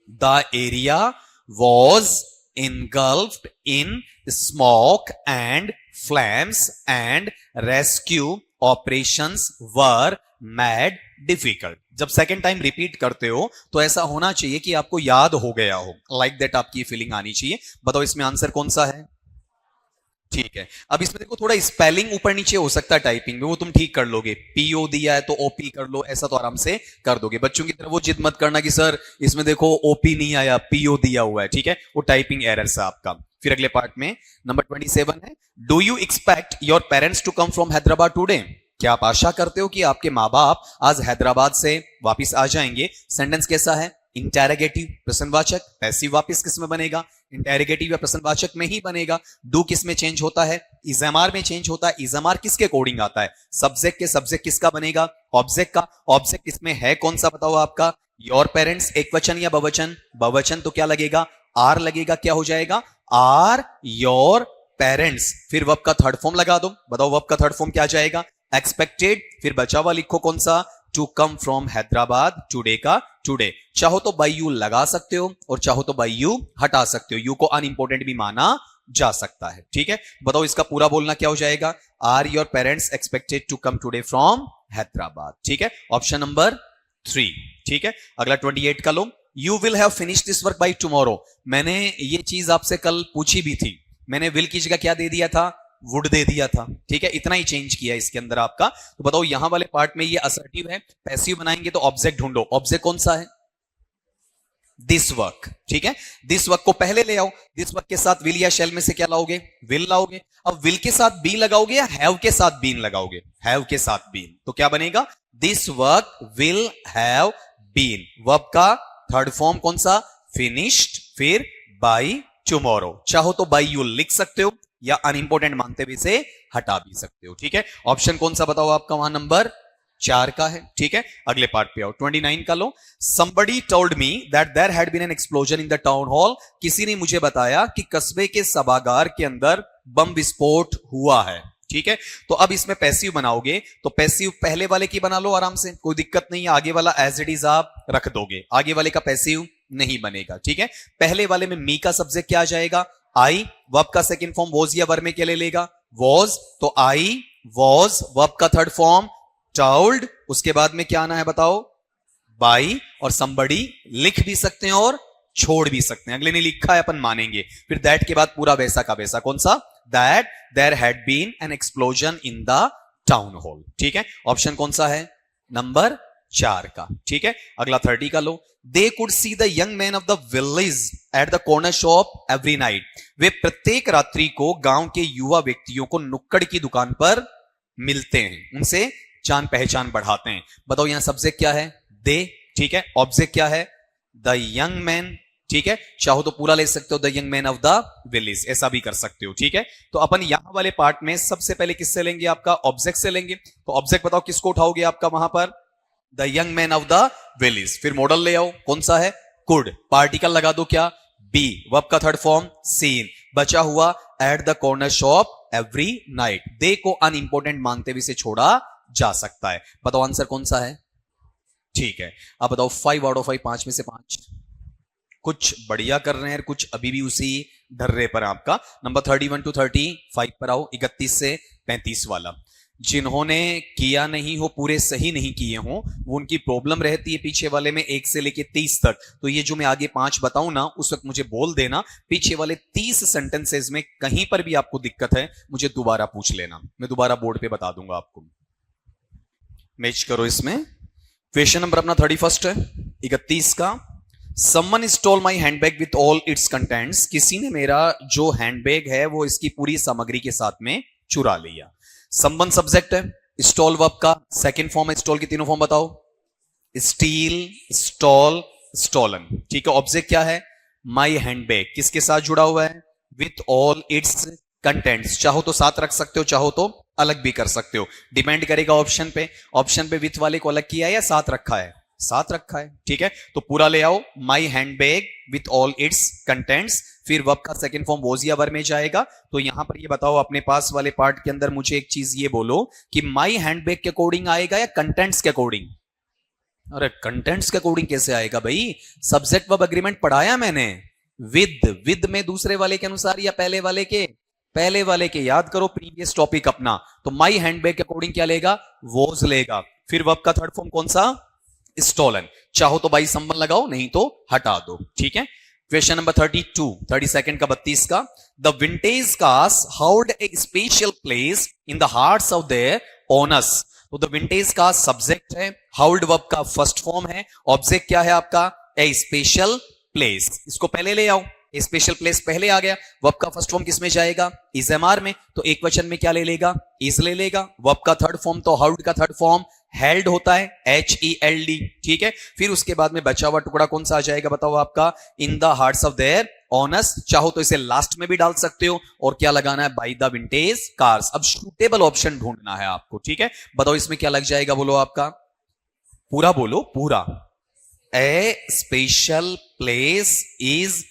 the area was engulfed in smoke and flames and rescue operations were made difficult। जब सेकेंड टाइम रिपीट करते हो तो ऐसा होना चाहिए कि आपको याद हो गया हो, लाइक दैट आपकी फीलिंग आनी चाहिए। बताओ इसमें आंसर कौन सा है, ठीक है। अब इसमें देखो थोड़ा स्पेलिंग ऊपर नीचे हो सकता है टाइपिंग में, वो तुम ठीक कर लोगे, पीओ दिया है तो ओपी कर लो, ऐसा तो आराम से कर दोगे। बच्चों की तरफ वो जिद मत करना कि सर इसमें देखो ओपी नहीं आया, पीओ दिया हुआ है, ठीक है, वो टाइपिंग एरर है आपका। फिर अगले पार्ट में नंबर 27 है, do you expect your parents to come from Hyderabad today. क्या आप आशा करते हो कि आपके माँ बाप आज हैदराबाद से वापिस आ जाएंगे। सेंटेंस कैसा है, इंटेरोगेटिव, प्रश्नवाचक, पैसिव वापिस किस में बनेगा, इंटेरोगेटिव या प्रश्नवाचक में ही बनेगा। डू किस में चेंज होता है, इजएमआर में चेंज होता है। इजएमआर किसके अकॉर्डिंग आता है, सब्जेक्ट के, सब्जेक्ट किसका बनेगा, ऑब्जेक्ट का। ऑब्जेक्ट इसमें है कौन सा बताओ आपका, योर पेरेंट्स। एक वचन या बहुवचन, बहुवचन तो क्या लगेगा, आर लगेगा, क्या हो जाएगा, आर योर पेरेंट्स। फिर वर्ब का थर्ड फॉर्म लगा दो, बताओ वर्ब का थर्ड फॉर्म क्या जाएगा, एक्सपेक्टेड। फिर बचा हुआ लिखो कौन सा, to come from Hyderabad, today का टुडे। चाहो तो बाई यू लगा सकते हो और चाहो तो बाई यू हटा सकते हो, यू को अनइंपोर्टेंट भी माना जा सकता है, ठीक है। बताओ इसका पूरा बोलना क्या हो जाएगा, are your parents expected to come today from Hyderabad, ठीक है, ऑप्शन नंबर 3, ठीक है। अगला 28 का लो, you will have finish this work by tomorrow. मैंने ये चीज आपसे कल पूछी भी थी, मैंने विल की जगह क्या दे दिया था, वुड दे दिया था, ठीक है, इतना ही चेंज किया इसके अंदर आपका। तो बताओ यहां वाले पार्ट में ये असर्टिव है, पैसिव बनाएंगे तो ऑब्जेक्ट ढूंढो, ऑब्जेक्ट कौन सा है, दिस वर्क, ठीक है। दिस वर्क को पहले ले आओ, दिस वर्क के साथ विल या शैल में से क्या लाओगे, विल लाओगे। अब विल के साथ बी लगाओगे या हैव के साथ बीन लगाओगे, हैव के साथ बीन, तो क्या बनेगा, this work will have been. Verb का थर्ड फॉर्म कौन सा, फिनिश्ड, फिर बाई टुमारो। चाहो तो बाई यू लिख सकते हो या अनइंपोर्टेंट मानते हुए इसे हटा भी सकते हो, ठीक है। ऑप्शन कौन सा बताओ आपका, वहां नंबर 4 का है, ठीक है। अगले पार्ट पे आओ, 29 का लो, somebody told me that there had been an explosion in the town hall। किसी ने मुझे बताया कि कस्बे के सभागार के अंदर बम विस्फोट हुआ है, ठीक है। तो अब इसमें पैसिव बनाओगे तो पैसिव पहले वाले की बना लो आराम से, कोई दिक्कत नहीं है। आगे वाला एज इट इज आप रख दोगे, आगे वाले का पैसिव नहीं बनेगा। ठीक है, पहले वाले में मी का सब्जेक्ट क्या आ जाएगा, आई। वर्ब का सेकंड फॉर्म वॉज या वर में क्या ले लेगा, वॉज। तो आई वॉज, वर्ब का थर्ड फॉर्म टोल्ड, उसके बाद में क्या आना है बताओ, बाई। और somebody लिख भी सकते हैं और छोड़ भी सकते हैं, अगले ने लिखा है अपन मानेंगे। फिर दैट के बाद पूरा वैसा का वैसा, कौन सा, that there had been an explosion in the town hall. ठीक है, ऑप्शन कौन सा है, नंबर 4 का। ठीक है, अगला 30 का लो। They could see the young man of the village at the corner shop every night. वे प्रत्येक रात्रि को गांव के युवा व्यक्तियों को नुक्कड़ की दुकान पर मिलते हैं, उनसे जान पहचान बढ़ाते हैं। बताओ यहां सब्जेक्ट क्या है, दे। ठीक है, ऑब्जेक्ट क्या है, द यंग मैन। ठीक है, चाहो तो पूरा ले सकते हो, the young man of the village, ऐसा भी कर सकते हो। ठीक है, तो अपन यहां वाले पार्ट में सबसे पहले किससे लेंगे, आपका ऑब्जेक्ट से लेंगे। तो ऑब्जेक्ट बताओ किसको उठाओगे आपका वहां पर, the young man of the village. फिर मॉडल ले आओ, कौन सा है, कुड। पार्टिकल लगा दो क्या, बी। वर्ब का थर्ड फॉर्म सीन। बचा हुआ at the corner shop every night. They को अनइंपोर्टेंट मानते हुए इसे छोड़ा जा सकता है। बताओ आंसर कौन सा है। ठीक है, अब बताओ 5 आउट ऑफ 5, 5 में से 5। कुछ बढ़िया कर रहे हैं, कुछ अभी भी उसी ढर्रे पर आपका। नंबर 31 to 35 पर आओ, 31 से 35 वाला। जिन्होंने किया नहीं हो, पूरे सही नहीं किए हो, वो उनकी प्रॉब्लम रहती है पीछे वाले में 1 से लेके 30 तक। तो ये जो मैं आगे 5 बताऊं ना, उस वक्त मुझे बोल देना। पीछे वाले 30 सेंटेंसेस में कहीं पर भी आपको दिक्कत है, मुझे दोबारा पूछ लेना, मैं दोबारा बोर्ड पे बता दूंगा आपको। मैच करो इसमें। क्वेश्चन नंबर अपना 31 है, 31 का। Someone stole my handbag with all its contents। किसी ने मेरा जो हैंडबैग है वो इसकी पूरी सामग्री के साथ में चुरा लिया। Someone सब्जेक्ट है, स्टॉल वर्ब का सेकंड फॉर्म है। स्टॉल की तीनों फॉर्म बताओ, स्टील, स्टॉल, स्टॉलन। ठीक है, ऑब्जेक्ट क्या है, माई हैंडबैग। किसके साथ जुड़ा हुआ है, विथ ऑल इट्स कंटेंट्स। चाहो तो साथ रख सकते हो, चाहो तो अलग भी कर सकते हो, डिपेंड करेगा ऑप्शन पे। ऑप्शन पे विथ वाले को अलग किया है या साथ रखा है, साथ रखा है। ठीक है, तो पूरा ले आओ, my handbag with all its contents. फिर वर्ब का सेकंड फॉर्म वॉज या वर में जाएगा। तो यहां पर ये बताओ अपने पास वाले पार्ट के अंदर मुझे एक चीज ये बोलो कि माई हैंडबैग के अकॉर्डिंग आएगा या कंटेंट्स के अकॉर्डिंग। अरे कंटेंट्स के अकॉर्डिंग कैसे आएगा भाई, सब्जेक्ट वर्ब एग्रीमेंट पढ़ाया मैंने। विद में दूसरे वाले के अनुसार या पहले वाले के, पहले वाले के। याद करो प्रीवियस टॉपिक अपना। तो माई हैंडबैग के अकॉर्डिंग क्या लेगा, वॉज लेगा। फिर वर्ब का थर्ड फॉर्म कौन सा, स्टोलन। चाहो तो बाई संबंध लगाओ, नहीं तो हटा दो। ठीक है, क्वेश्चन नंबर 32, 32 का 32 का। The vintage cars हाउड A special place in the hearts of their owners. तो द विंटेज का सब्जेक्ट है, हाउड वर्ब का फर्स्ट फॉर्म है, ऑब्जेक्ट क्या है आपका, ए स्पेशल प्लेस। इसको पहले ले आओ, स्पेशल प्लेस पहले आ गया। वर्ब का फर्स्ट फॉर्म किसमें जाएगा, इज एमआर में। तो एक वचन में क्या ले लेगा, इज ले लेगा। वर्ब का थर्ड फॉर्म, तो हाउड का थर्ड फॉर्म हेल्ड होता है, HELD। ठीक है, फिर उसके बाद में बचा हुआ टुकड़ा कौन सा आ जाएगा बताओ आपका, in the hearts of their owners. चाहो तो इसे लास्ट में भी डाल सकते हो, और क्या लगाना है, बाय द विंटेज कार्स। अब सूटेबल ऑप्शन ढूंढना है आपको। ठीक है, बताओ इसमें क्या लग जाएगा, बोलो आपका, पूरा बोलो, पूरा। A special place is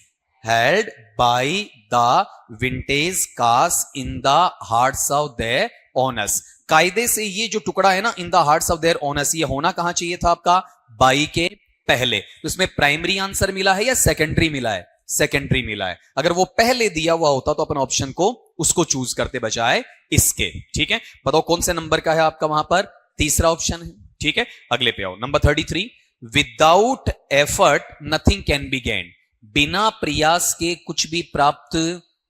held by the vintage cars in the hearts of their owners। कायदे से ये जो टुकड़ा है ना, in the hearts of their owners, ये होना कहां चाहिए था आपका, बाई के पहले। तो इसमें प्राइमरी आंसर मिला है या सेकेंडरी मिला है, सेकेंडरी मिला है। अगर वो पहले दिया हुआ होता तो अपन ऑप्शन को उसको चूज करते बजाय इसके। ठीक है, बताओ कौन से नंबर का है आपका वहां पर, तीसरा ऑप्शन है। ठीक है, अगले पे आओ, number 33। Without effort nothing can be gained. बिना प्रयास के कुछ भी प्राप्त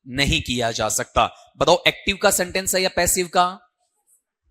नहीं किया जा सकता। बताओ एक्टिव का सेंटेंस है या पैसिव का,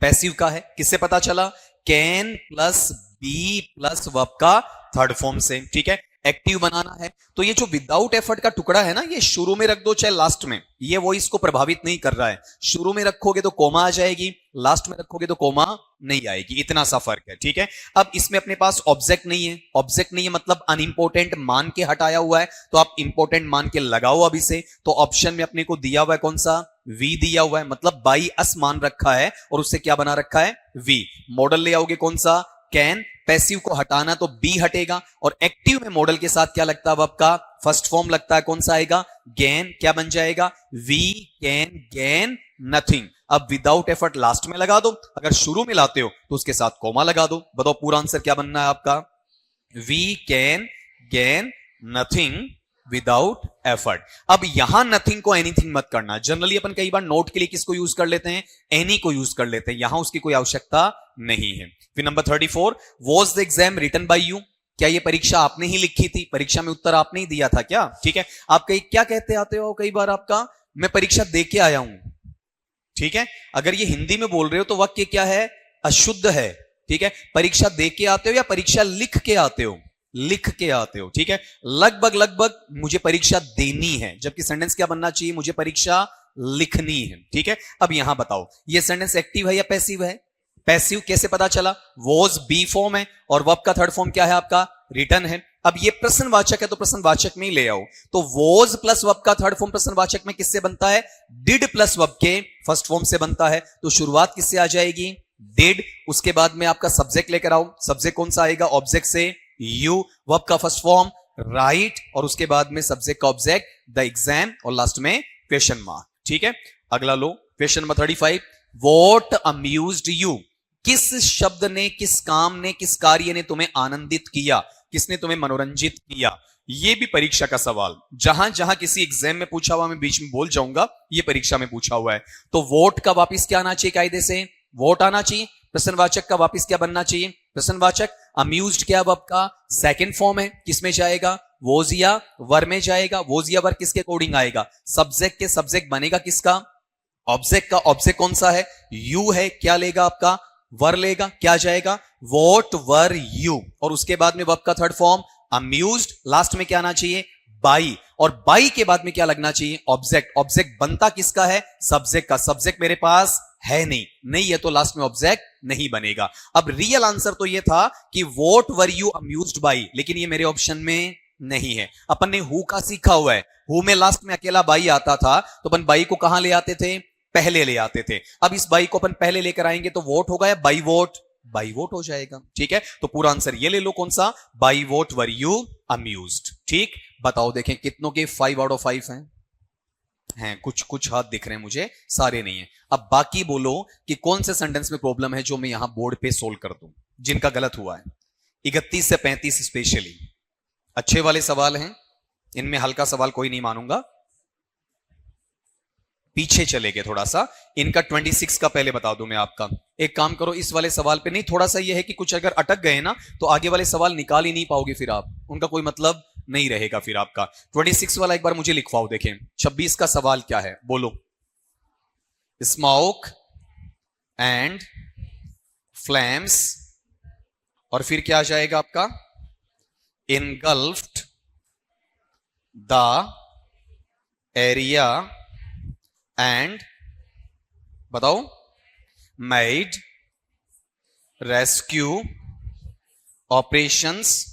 पैसिव का है। किससे पता चला, can plus be plus verb का थर्ड फॉर्म से। ठीक है, एक्टिव बनाना है। तो ये जो विदाउट एफर्ट का टुकड़ा है ना, ये शुरू में रख दो चाहे लास्ट में, ये वॉइस को प्रभावित नहीं कर रहा है। शुरू में रखोगे तो कोमा आ जाएगी, लास्ट में रखोगे तो कोमा नहीं आएगी, इतना सा फर्क है। ठीक है, अब इसमें अपने पास ऑब्जेक्ट नहीं है, ऑब्जेक्ट नहीं है मतलब अनइंपोर्टेंट मान के हटाया हुआ है। तो आप इंपोर्टेंट मान के लगाओ अभी से। तो ऑप्शन में अपने को दिया हुआ है कौन सा, वी दिया हुआ है, मतलब बाई अस मान रखा है और उससे क्या बना रखा है, वी। मॉडल ले आओगे कौन सा, कैन। पैसिव को हटाना तो बी हटेगा, और एक्टिव में मॉडल के साथ क्या लगता है, वर्ब का फर्स्ट फॉर्म लगता है, कौन सा आएगा, गेन। क्या बन जाएगा, वी कैन गेन नथिंग। अब विदाउट एफर्ट लास्ट में लगा दो, अगर शुरू में लाते हो तो उसके साथ कॉमा लगा दो। बताओ पूरा आंसर क्या बनना है आपका? We can gain nothing without effort. अब यहां नथिंग को एनीथिंग मत करना। जनरली अपन कई बार नोट के लिए किसको यूज कर लेते हैं? एनी को यूज कर लेते हैं, यहां उसकी कोई आवश्यकता नहीं है। फिर number 34, was the exam written by you? क्या ये परीक्षा आपने ही लिखी थी? परीक्षा में उत्तर आपने ही दिया था क्या? ठीक है, आप कई क्या कहते आते हो कई बार आपका, मैं परीक्षा दे के आया हूं। ठीक है, अगर ये हिंदी में बोल रहे हो तो वाक्य क्या है? अशुद्ध है। ठीक है, परीक्षा दे के आते हो या परीक्षा लिख के आते हो? लिख के आते हो। ठीक है, लगभग लगभग मुझे परीक्षा देनी है, जबकि सेंटेंस क्या बनना चाहिए? मुझे परीक्षा लिखनी है। ठीक है, अब यहां बताओ ये सेंटेंस एक्टिव है या पैसिव है? पैसिव कैसे पता चला? वॉज बी फॉर्म है और वर्ब का थर्ड फॉर्म क्या है आपका? रिटन है। अब ये प्रश्नवाचक है तो प्रश्नवाचक में ही ले आओ, तो वॉज प्लस वर्ब का थर्ड फॉर्म प्रश्नवाचक में किससे बनता है? डिड प्लस वर्ब के फर्स्ट फॉर्म से बनता है। तो शुरुआत किससे आ जाएगी? डिड। उसके बाद में आपका सब्जेक्ट लेकर आओ, सब्जेक्ट कौन सा आएगा? ऑब्जेक्ट से यू, वर्ब का फर्स्ट फॉर्म राइट, और उसके बाद में सब्जेक्ट का ऑब्जेक्ट द एग्जाम, और लास्ट में क्वेश्चन मार्क। ठीक है, अगला लो question number 35, what amused you? किस शब्द ने, किस काम ने, किस कार्य ने तुम्हें आनंदित किया? किसने तुम्हें मनोरंजित किया? ये भी परीक्षा का सवाल, जहां जहां किसी एग्जाम में पूछा हुआ, मैं बीच में बोल जाऊंगा, ये परीक्षा में पूछा हुआ है। तो वोट का वापिस क्या आना चाहिए? कायदे से वोट आना चाहिए। प्रश्नवाचक का वापिस क्या बनना चाहिए? प्रश्नवाचक। अम्यूज्ड क्या वर्ब का सेकंड फॉर्म है, किसमें जाएगा? वोज या वर में जाएगा। वोज या वर किसके अकॉर्डिंग आएगा? सब्जेक्ट के। सब्जेक्ट बनेगा किसका? ऑब्जेक्ट का। ऑब्जेक्ट कौन सा है? यू है। क्या लेगा आपका? वर लेगा। क्या जाएगा? वॉट वर यू, और उसके बाद में वर्ब का थर्ड फॉर्म अम्यूज्ड, लास्ट में क्या आना चाहिए? बाई, और बाई के बाद में क्या लगना चाहिए? ऑब्जेक्ट। ऑब्जेक्ट बनता किसका है? सब्जेक्ट का। सब्जेक्ट मेरे पास है नहीं है तो लास्ट में ऑब्जेक्ट नहीं बनेगा। अब रियल आंसर तो ये था कि what were you amused by, लेकिन ये मेरे ऑप्शन में नहीं है। अपन ने हु का सीखा हुआ है, हु में लास्ट में अकेला बाई आता था, तो अपन बाई को कहां ले आते थे? पहले ले आते थे। अब इस बाई को अपन पहले लेकर आएंगे तो वोट होगा या बाई वोट? बाई वोट हो जाएगा। ठीक है, तो पूरा आंसर ये ले लो, कौन सा? By vote were you amused. ठीक, बताओ देखें कितनों के 5 आउट ऑफ 5 हैं? कुछ कुछ हाथ दिख रहे हैं मुझे, सारे नहीं है। अब बाकी बोलो कि कौन से सेंटेंस में प्रॉब्लम है जो मैं यहां बोर्ड पे सोल्व कर दूं, जिनका गलत हुआ है। 31 से 35 स्पेशली अच्छे वाले सवाल हैं, इनमें हल्का सवाल कोई नहीं मानूंगा। पीछे चले गए थोड़ा सा, इनका 26 का पहले बता दूं मैं आपका। एक काम करो, इस वाले सवाल पे नहीं, थोड़ा सा यह है कि कुछ अगर अटक गए ना तो आगे वाले सवाल निकाल ही नहीं पाओगे, फिर आप उनका कोई मतलब नहीं रहेगा फिर आपका। 26 वाला एक बार मुझे लिखवाओ देखें। 26 का सवाल क्या है बोलो? स्मोक एंड फ्लेम्स, और फिर क्या आ जाएगा आपका? इनगल्फ्ड द एरिया एंड, बताओ, मेड रेस्क्यू ऑपरेशंस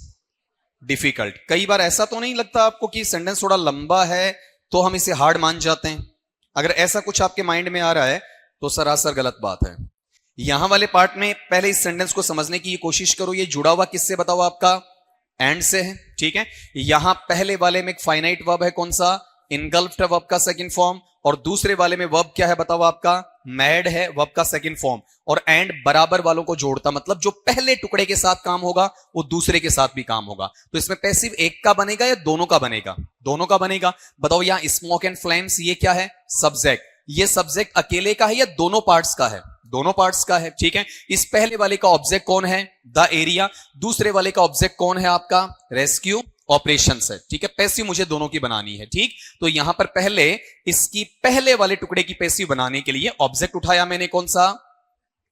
डिफिकल्ट। कई बार ऐसा तो नहीं लगता आपको कि सेंटेंस थोड़ा लंबा है तो हम इसे हार्ड मान जाते हैं? अगर ऐसा कुछ आपके माइंड में आ रहा है तो सरासर गलत बात है। यहां वाले पार्ट में पहले इस सेंटेंस को समझने की कोशिश करो। ये जुड़ा हुआ किससे बताओ? आपका एंड से है। ठीक है, यहां पहले वाले में एक फाइनाइट वर्ब है, कौन सा? इनगल्फ्ड वर्ब का सेकंड फॉर्म, और दूसरे वाले में वर्ब क्या है बताओ? आपका मैड है, वर्ब का सेकंड फॉर्म, और एंड बराबर वालों को जोड़ता, मतलब जो पहले टुकड़े के साथ काम होगा वो दूसरे के साथ भी काम होगा। तो इसमें पैसिव एक का बनेगा या दोनों का बनेगा? दोनों का बनेगा। बताओ यहां स्मोक एंड फ्लेम्स, ये क्या है? सब्जेक्ट। ये सब्जेक्ट अकेले का है या दोनों पार्ट्स का है? दोनों पार्ट्स का है। ठीक है, इस पहले वाले का ऑब्जेक्ट कौन है? The area. दूसरे वाले का ऑब्जेक्ट कौन है? आपका रेस्क्यू ऑपरेशन है। ठीक है, पैसिव मुझे दोनों की बनानी है। ठीक, तो यहां पर पहले इसकी पहले वाले टुकड़े की पैसिव बनाने के लिए ऑब्जेक्ट उठाया मैंने, कौन सा?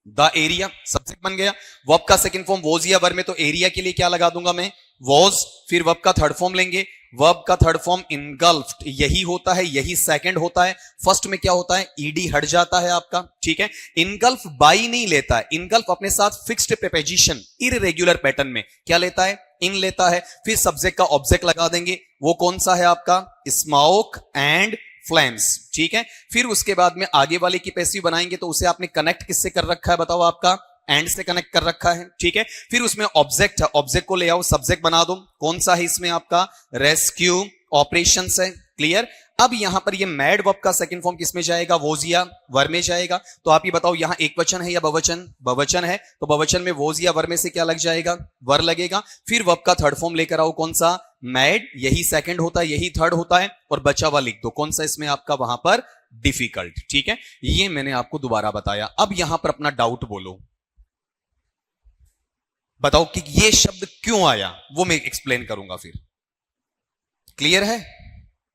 द एरिया, सब्जेक्ट बन गया। वर्ब का सेकंड फॉर्म वॉज या वर में, तो एरिया के लिए क्या लगा दूंगा मैं? वॉज। फिर वर्ब का थर्ड फॉर्म लेंगे, वर्ब का थर्ड फॉर्म इनगल्फ्ड, यही होता है, यही सेकंड होता है। फर्स्ट में क्या होता है? ईडी हट जाता है आपका। ठीक है, इनगल्फ बाई नहीं लेता है, इनगल्फ अपने साथ फिक्स्ड प्रीपोजिशन इररेगुलर पैटर्न में क्या लेता है? इन लेता है। फिर सब्जेक्ट का ऑब्जेक्ट लगा देंगे, वो कौन सा है आपका? Smoke and flames. ठीक है, फिर उसके बाद में आगे वाले की पैसिव बनाएंगे तो उसे आपने कनेक्ट किससे कर रखा है बताओ? आपका एंड से कनेक्ट कर रखा है। ठीक है, फिर उसमें ऑब्जेक्ट है, ऑब्जेक्ट को ले आओ, सब्जेक्ट बना दो, कौन सा है इसमें? आपका रेस्क्यू ऑपरेशंस है। क्लियर। अब यहां पर ये मैड वर्ब का सेकंड फॉर्म किसमें जाएगा? वोज या वर में जाएगा। तो आप ये बताओ यहां एक वचन है या बहुवचन? बहुवचन है, तो बहुवचन में वोज या वर में से क्या लग जाएगा? वर लगेगा। फिर वर्ब का थर्ड फॉर्म लेकर आओ, कौन सा? मैड। यही सेकंड होता है, यही थर्ड होता है, और बचा हुआ लिख दो कौन सा इसमें आपका वहां पर? डिफिकल्ट। ठीक है, ये मैंने आपको दोबारा बताया। अब यहां पर अपना डाउट बोलो, बताओ कि ये शब्द क्यों आया, वो मैं एक्सप्लेन करूंगा फिर। क्लियर है?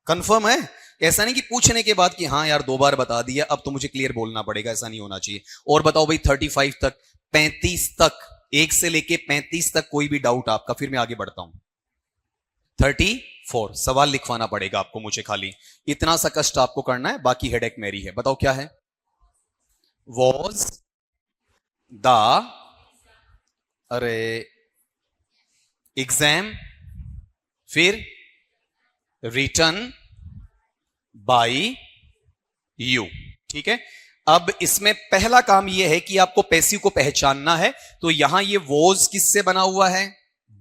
कंफर्म है? ऐसा नहीं कि पूछने के बाद कि हाँ यार 2 बार बता दिया अब तो मुझे क्लियर बोलना पड़ेगा, ऐसा नहीं होना चाहिए। और बताओ भाई 35 तक, 35 तक, 1 से लेके 35 तक कोई भी डाउट आपका, फिर मैं आगे बढ़ता हूं। 34 सवाल लिखवाना पड़ेगा आपको मुझे, खाली इतना सा कष्ट आपको करना है, बाकी हेडेक मेरी है। बताओ क्या है? वॉज द, अरे एग्जाम, फिर रिटन बाई यू। ठीक है, अब इसमें पहला काम यह है कि आपको पैसिव को पहचानना है। तो यहां ये वॉज किससे बना हुआ है?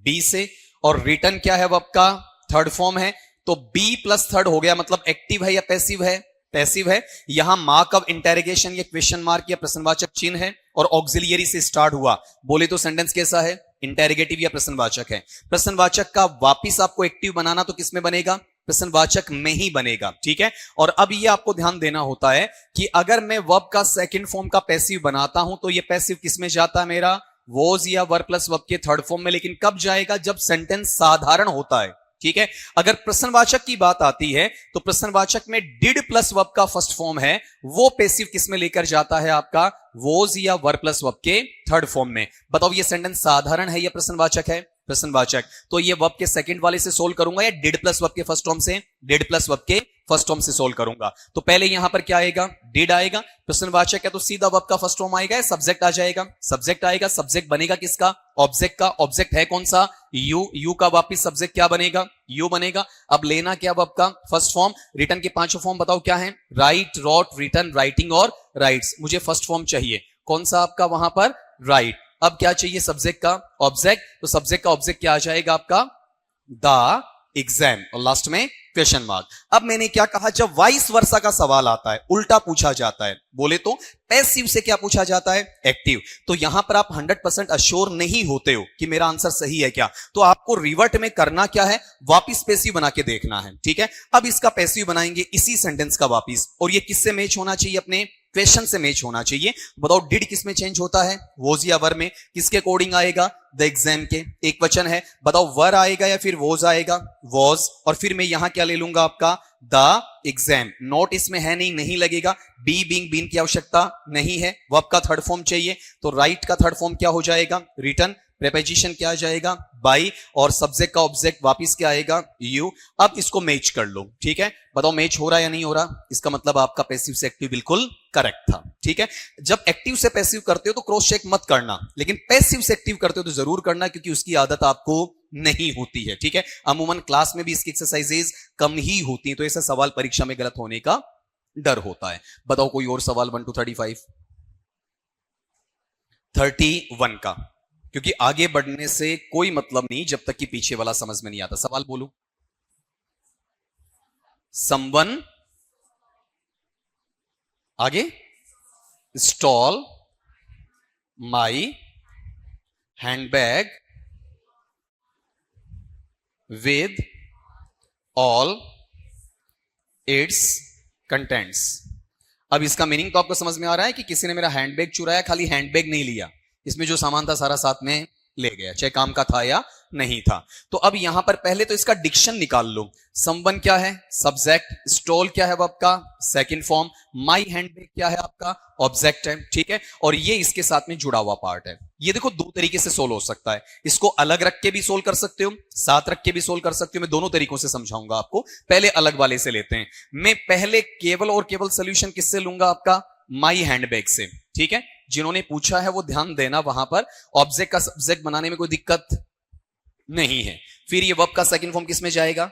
बी से। और रिटर्न क्या है? वर्ब का थर्ड फॉर्म है। तो बी प्लस थर्ड हो गया, मतलब एक्टिव है या पैसिव है? पैसिव है। यहां मार्क ऑफ इंटेरोगेशन या क्वेश्चन मार्क या प्रश्नवाचक चिन्ह है, और ऑक्सिलियरी से स्टार्ट हुआ। बोले तो सेंटेंस कैसा है? इंटेरोगेटिव या प्रश्नवाचक है। प्रश्नवाचक का वापिस आपको एक्टिव बनाना तो किसमें बनेगा? प्रश्नवाचक में ही बनेगा। ठीक है, और अब ये आपको ध्यान देना होता है कि अगर मैं वर्ब का सेकंड फॉर्म का पैसिव बनाता हूं तो ये पैसिव किसमें जाता है मेरा? वॉज या वर प्लस वर्ब के थर्ड फॉर्म में। लेकिन कब जाएगा? जब सेंटेंस साधारण होता है। ठीक है, अगर प्रश्नवाचक की बात आती है तो प्रश्नवाचक में डिड प्लस वर्ब का फर्स्ट फॉर्म है, वो पैसिव किसमें लेकर जाता है आपका? वॉज या वर प्लस वर्ब के थर्ड फॉर्म में। बताओ ये सेंटेंस साधारण है या प्रश्नवाचक है? प्रश्नवाचक। तो ये वर्ब के सेकंड वाले से सोल्व करूंगा या डिड प्लस वर्ब के फर्स्ट फॉर्म से? डिड प्लस वर्ब के फर्स्ट फॉर्म से सोल्व करूंगा। तो पहले यहां पर क्या आएगा? डिड आएगा। प्रश्नवाचक है तो सीधा वर्ब का फर्स्ट फॉर्म आएगा या सब्जेक्ट आ जाएगा? सब्जेक्ट आएगा। सब्जेक्ट बनेगा किसका? ऑब्जेक्ट का। ऑब्जेक्ट है कौन सा? यू। यू का वापिस सब्जेक्ट क्या बनेगा? यू बनेगा। अब लेना क्या वर्ब का? First form. रिटर्न के 5 फॉर्म बताओ क्या है? राइट, रॉट, रिटर्न, राइटिंग और राइट्स। मुझे फर्स्ट फॉर्म चाहिए, कौन सा आपका वहां पर? राइट। अब क्या चाहिए? सब्जेक्ट का ऑब्जेक्ट। तो सब्जेक्ट का ऑब्जेक्ट क्या आ जाएगा आपका? द एग्जाम, और लास्ट में क्वेश्चन मार्क। अब मैंने क्या कहा? जब वाइस वर्सा का सवाल आता है, उल्टा पूछा जाता है, बोले तो पैसिव से क्या पूछा जाता है? एक्टिव। तो यहां पर आप 100% अश्योर नहीं होते हो कि मेरा आंसर सही है क्या, तो आपको रिवर्ट में करना क्या है? वापिस पैसिव बना के देखना है। ठीक है, अब इसका पैसिव बनाएंगे इसी सेंटेंस का वापिस, और ये किससे मैच होना चाहिए? अपने क्वेश्चन से मैच होना चाहिए। बताओ डिड किस में चेंज होता है? वोज या वर में? किसके अकॉर्डिंग आएगा? द एग्जाम के। एक वचन है, बताओ वर आएगा या फिर वोज आएगा? वॉज। और फिर मैं यहां क्या ले लूंगा आपका? The exam. नॉट इसमें है नहीं, नहीं लगेगा। बी बीइंग, बीन की आवश्यकता नहीं है। वर्ब का थर्ड फॉर्म चाहिए, तो राइट का थर्ड फॉर्म क्या हो जाएगा? रिटर्न। प्रेपोजिशन क्या आ जाएगा? बाई। और सब्जेक्ट का ऑब्जेक्ट वापिस क्या आएगा? यू। अब इसको मैच कर लो। ठीक है, बताओ मैच हो रहा है या नहीं हो रहा? इसका मतलब आपका पैसिव से एक्टिव बिल्कुल करेक्ट था। ठीक है, जब एक्टिव से पैसिव करते हो तो क्रॉस चेक मत करना, लेकिन पैसिव से एक्टिव करते हो तो जरूर करना, क्योंकि उसकी आदत आपको नहीं होती है। ठीक है, अमूमन क्लास में भी इसकी एक्सरसाइजेज कम ही होती है, तो ऐसा सवाल परीक्षा में गलत होने का डर होता है। बताओ कोई और सवाल 1 to 35? 31 का, क्योंकि आगे बढ़ने से कोई मतलब नहीं जब तक कि पीछे वाला समझ में नहीं आता। सवाल बोलो। समवन, आगे stall my handbag with all its contents. अब इसका मीनिंग तो आपको समझ में आ रहा है कि किसी ने मेरा हैंडबैग चुराया, खाली हैंडबैग नहीं लिया, इसमें जो सामान था सारा साथ में ले गया, चाहे काम का था या नहीं था। तो अब यहां पर पहले तो इसका डिक्शन निकाल लो। समवन क्या है? सब्जेक्ट। स्टॉल क्या है आपका? Second form. माई हैंडबैग क्या है आपका? ऑब्जेक्ट है। ठीक है, और ये इसके साथ में जुड़ा हुआ पार्ट है। ये देखो 2 तरीके से सोल्व हो सकता है। इसको अलग रख के भी सोल्व कर सकते हो, साथ रख के भी सोल्व कर सकते हो। मैं दोनों तरीकों से समझाऊंगा आपको। पहले अलग वाले से लेते हैं। मैं पहले केवल और केवल सोल्यूशन किससे लूंगा? आपका माई हैंडबैग से। ठीक है, जिन्होंने पूछा है वो ध्यान देना, वहां पर ऑब्जेक्ट का सब्जेक्ट बनाने में कोई दिक्कत नहीं है। फिर ये वर्ब का सेकंड फॉर्म किस में जाएगा?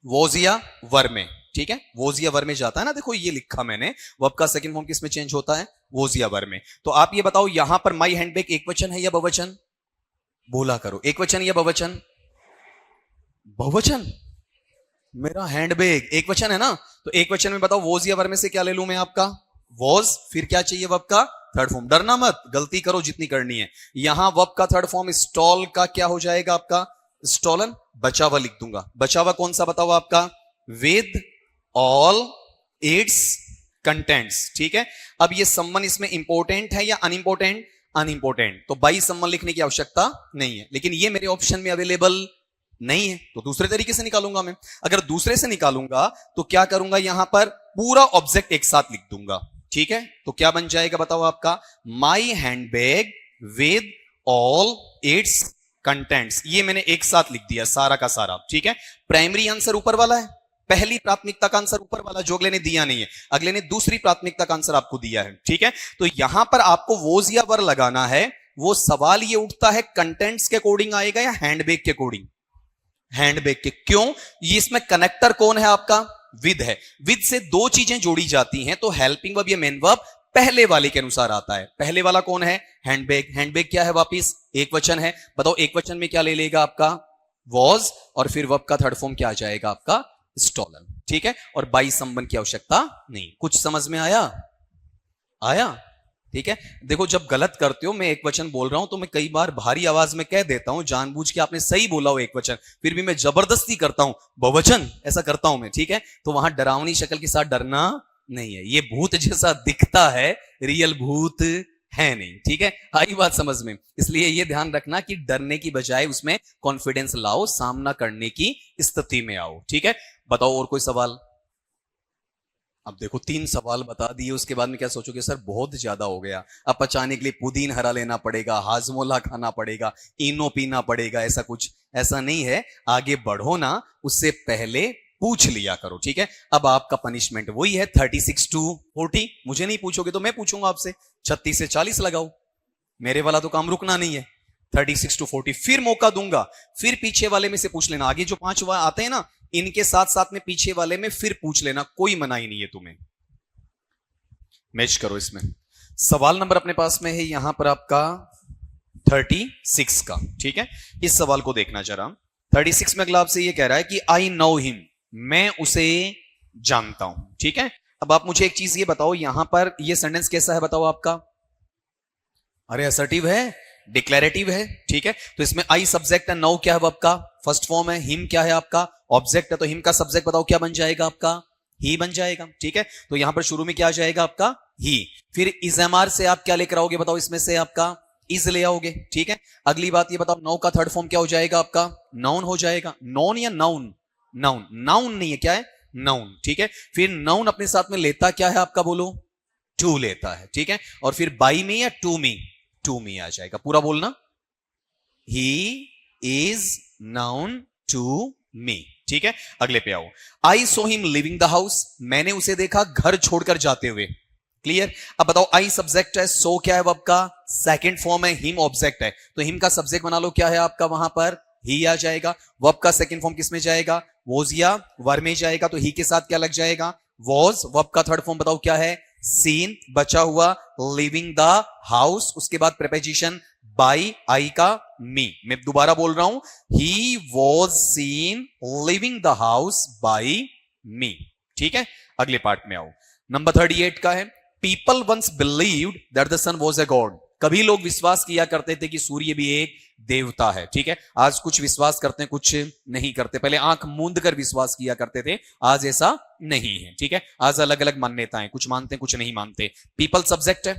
वॉज या वर में। ठीक है, वॉज या वर में जाता है ना, देखो ये लिखा मैंने, वर्ब का सेकंड फॉर्म किस में चेंज होता है? वॉज या वर में। तो आप ये बताओ यहां पर माई हैंडबैग एक वचन है या बहुवचन? बोला करो, एक वचन या बहुवचन? बहुवचन। मेरा हैंडबैग एक वचन है ना, तो एक वचन में बताओ वॉज या वर में से क्या ले लूं मैं आपका? वॉज, फिर क्या चाहिए वर्ब का थर्ड फॉर्म। डरना मत, गलती करो जितनी करनी है। यहां वर्ब का थर्ड फॉर्म स्टॉल का क्या हो जाएगा आपका? स्टॉलन। बचा हुआ लिख दूंगा। बचा हुआ कौन सा बताओ आपका? With all its contents. ठीक है, अब ये सम्मन इसमें इंपॉर्टेंट है या अनइंपॉर्टेंट? अनइंपॉर्टेंट, तो बाई सम्मन लिखने की आवश्यकता नहीं है, लेकिन ये मेरे ऑप्शन में अवेलेबल नहीं है, तो दूसरे तरीके से निकालूंगा मैं। अगर दूसरे से निकालूंगा तो क्या करूंगा, यहां पर पूरा ऑब्जेक्ट एक साथ लिख दूंगा। ठीक है, तो क्या बन जाएगा बताओ आपका? My handbag with all its contents. ये मैंने एक साथ लिख दिया सारा का सारा। ठीक है, प्राइमरी आंसर ऊपर वाला है, पहली प्राथमिकता का आंसर ऊपर वाला, जो अगले ने दिया नहीं है, अगले ने दूसरी प्राथमिकता का आंसर आपको दिया है। ठीक है, तो यहां पर आपको वोज या वर लगाना है। वो सवाल ये उठता है कंटेंट्स के अकॉर्डिंग आएगा या हैंडबैग के अकॉर्डिंग? हैंडबैग के। क्यों? ये इसमें कनेक्टर कौन है आपका? विद है। विद से दो चीजें जोड़ी जाती हैं, तो हेल्पिंग वर्ब या मेन वर्ब पहले वाले के अनुसार आता है। पहले वाला कौन है? हैंडबैग। हैंडबैग क्या है? वापिस एक वचन है। बताओ एक वचन में क्या ले लेगा आपका? वॉज, और फिर वर्ब का थर्ड फॉर्म क्या आ जाएगा आपका? स्टॉलन। ठीक है, और बाई संबंध की आवश्यकता नहीं। कुछ समझ में आया? आया? ठीक है, देखो जब गलत करते हो, मैं एक वचन बोल रहा हूं तो मैं कई बार भारी आवाज में कह देता हूं, जानबूझ के आपने सही बोला हो एक वचन, फिर भी मैं जबरदस्ती करता हूं बहुवचन, ऐसा करता हूं मैं। ठीक है, तो वहां डरावनी शक्ल के साथ डरना नहीं है। ये भूत जैसा दिखता है, रियल भूत है नहीं। ठीक है, आई बात समझ में? इसलिए ये ध्यान रखना कि डरने की बजाय उसमें कॉन्फिडेंस लाओ, सामना करने की स्थिति में आओ। ठीक है, बताओ और कोई सवाल? अब देखो 3 सवाल बता दिए, उसके बाद में क्या सोचोगे? सर बहुत ज्यादा हो गया, अब पचाने के लिए पुदीन हरा लेना पड़ेगा, हाजमोला खाना पड़ेगा, इनो पीना पड़ेगा, ऐसा कुछ। ऐसा नहीं है, आगे बढ़ो ना, उससे पहले पूछ लिया करो। ठीक है, अब आपका पनिशमेंट वही है 36 to 40। मुझे नहीं पूछोगे तो मैं पूछूंगा आपसे, 36 से 40 लगाओ। मेरे वाला तो काम रुकना नहीं है। 36 to 40 फिर मौका दूंगा, फिर पीछे वाले में से पूछ लेना। आगे जो 5 आते हैं ना, इनके साथ साथ में पीछे वाले में फिर पूछ लेना, कोई मनाही नहीं है तुम्हें। मैच करो इसमें। सवाल नंबर अपने पास में है यहां पर आपका 36 का। ठीक है, इस सवाल को देखना जरा। 36 में अगला आपसे ये कह रहा है कि आई नो हिम, मैं उसे जानता हूं। ठीक है, अब आप मुझे एक चीज ये बताओ, यहां पर ये सेंटेंस कैसा है बताओ आपका? अरे असर्टिव है, डिक्लेरेटिव है। ठीक है, तो इसमें आई सब्जेक्ट है, नो क्या है आपका? फर्स्ट फॉर्म है। हिम क्या है आपका? ऑब्जेक्ट है, तो हिम का सब्जेक्ट बताओ क्या बन जाएगा आपका? ही बन जाएगा। ठीक है, तो यहां पर शुरू में क्या आ जाएगा आपका? ही। फिर इज एमआर से आप क्या लेकर आओगे बताओ? इसमें से आपका इज ले आओगे। ठीक है, अगली बात ये बताओ, नो का थर्ड फॉर्म क्या हो जाएगा आपका? नाउन हो जाएगा। नॉन या नाउन? नाउन। नाउन नहीं है, क्या है? नाउन। ठीक है, फिर नाउन अपने साथ में लेता क्या है आपका? बोलो। टू लेता है। ठीक है, और फिर बाई में या टू मी? टू मी आ जाएगा। पूरा बोलना, he is known to me. ठीक है, अगले पे आओ। I saw him leaving the house, मैंने उसे देखा घर छोड़कर जाते हुए। क्लियर? अब बताओ, आई सब्जेक्ट है, सो क्या है वर्ब का? सेकंड फॉर्म है, हिम ऑब्जेक्ट है, तो हिम का सब्जेक्ट बना लो, क्या है आपका वहां पर? ही आ जाएगा। वर्ब का सेकंड फॉर्म किस में जाएगा? वॉज या वर में जाएगा, तो ही के साथ क्या लग जाएगा? वॉज। वर्ब का थर्ड फॉर्म बताओ क्या है? सीन। बचा हुआ लिविंग द हाउस, उसके बाद प्रीपोजिशन बाई, आई का मी। मैं दोबारा बोल रहा हूं, he was seen leaving the house by me. ठीक है, अगले पार्ट में आओ। नंबर 38 का है, people once believed that the sun was a god. कभी लोग विश्वास किया करते थे कि सूर्य भी एक देवता है। ठीक है, आज कुछ विश्वास करते हैं, कुछ नहीं करते। पहले आंख मूंद कर विश्वास किया करते थे, आज ऐसा नहीं है। ठीक है, आज अलग अलग मान्यताएं, कुछ मानते हैं कुछ नहीं मानते। पीपल सब्जेक्ट है,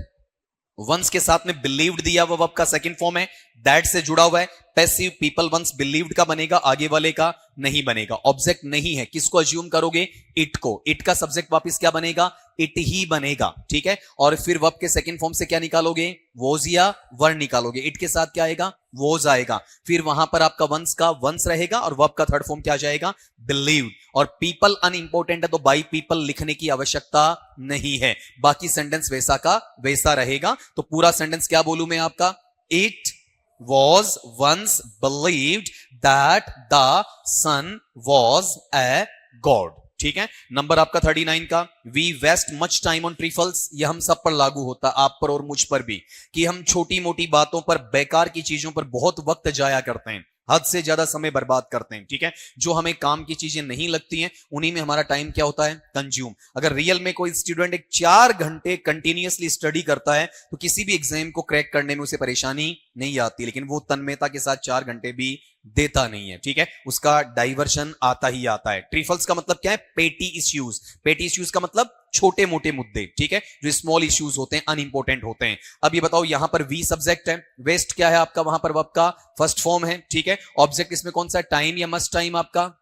वंस के साथ में बिलीव्ड दिया हुआ, वर्ब का सेकंड फॉर्म है, दैट से जुड़ा हुआ है। पैसिव पीपल वंस बिलीव्ड का बनेगा, आगे वाले का नहीं बनेगा। ऑब्जेक्ट नहीं है, किसको अज्यूम करोगे? इट को। इट का सब्जेक्ट वापस क्या बनेगा? इट ही बनेगा। ठीक है, और फिर वर्ब के सेकंड फॉर्म से क्या निकालोगे? वोज या वर निकालोगे। इट के साथ क्या आएगा? वोज आएगा। फिर वहां पर आपका वंस का वंस रहेगा, और वर्ब का थर्ड फॉर्म क्या जाएगा? बिलीव्ड। और पीपल अनइंपोर्टेंट है, तो बाई पीपल लिखने की आवश्यकता नहीं है, बाकी सेंटेंस वैसा का वैसा रहेगा। तो पूरा सेंटेंस क्या बोलूं मैं आपका? It was once believed that the sun was a god। ठीक है, नंबर आपका 39 का, we waste much time on trifles। यह हम सब पर लागू होता, आप पर और मुझ पर भी, कि हम छोटी मोटी बातों पर, बेकार की चीजों पर बहुत वक्त जाया करते हैं। हद से ज्यादा समय बर्बाद करते हैं, ठीक है। जो हमें काम की चीजें नहीं लगती हैं उन्हीं में हमारा टाइम क्या होता है, कंज्यूम। अगर रियल में कोई स्टूडेंट एक 4 घंटे कंटिन्यूअसली स्टडी करता है तो किसी भी एग्जाम को क्रैक करने में उसे परेशानी नहीं आती, लेकिन वो तन्मयता के साथ 4 घंटे भी देता नहीं है, ठीक है। उसका डाइवर्शन आता ही आता है। ट्रिफल्स का मतलब क्या है, पेटी इश्यूज। पेटी इश्यूज का मतलब छोटे मोटे मुद्दे, ठीक है, जो स्मॉल इश्यूज होते हैं, अनइंपोर्टेंट होते हैं। अब ये बताओ, यहां पर वी सब्जेक्ट है, वेस्ट क्या है आपका, वहां पर वर्ब का फर्स्ट फॉर्म है, ठीक है। ऑब्जेक्ट इसमें कौन सा, टाइम या मच टाइम आपका,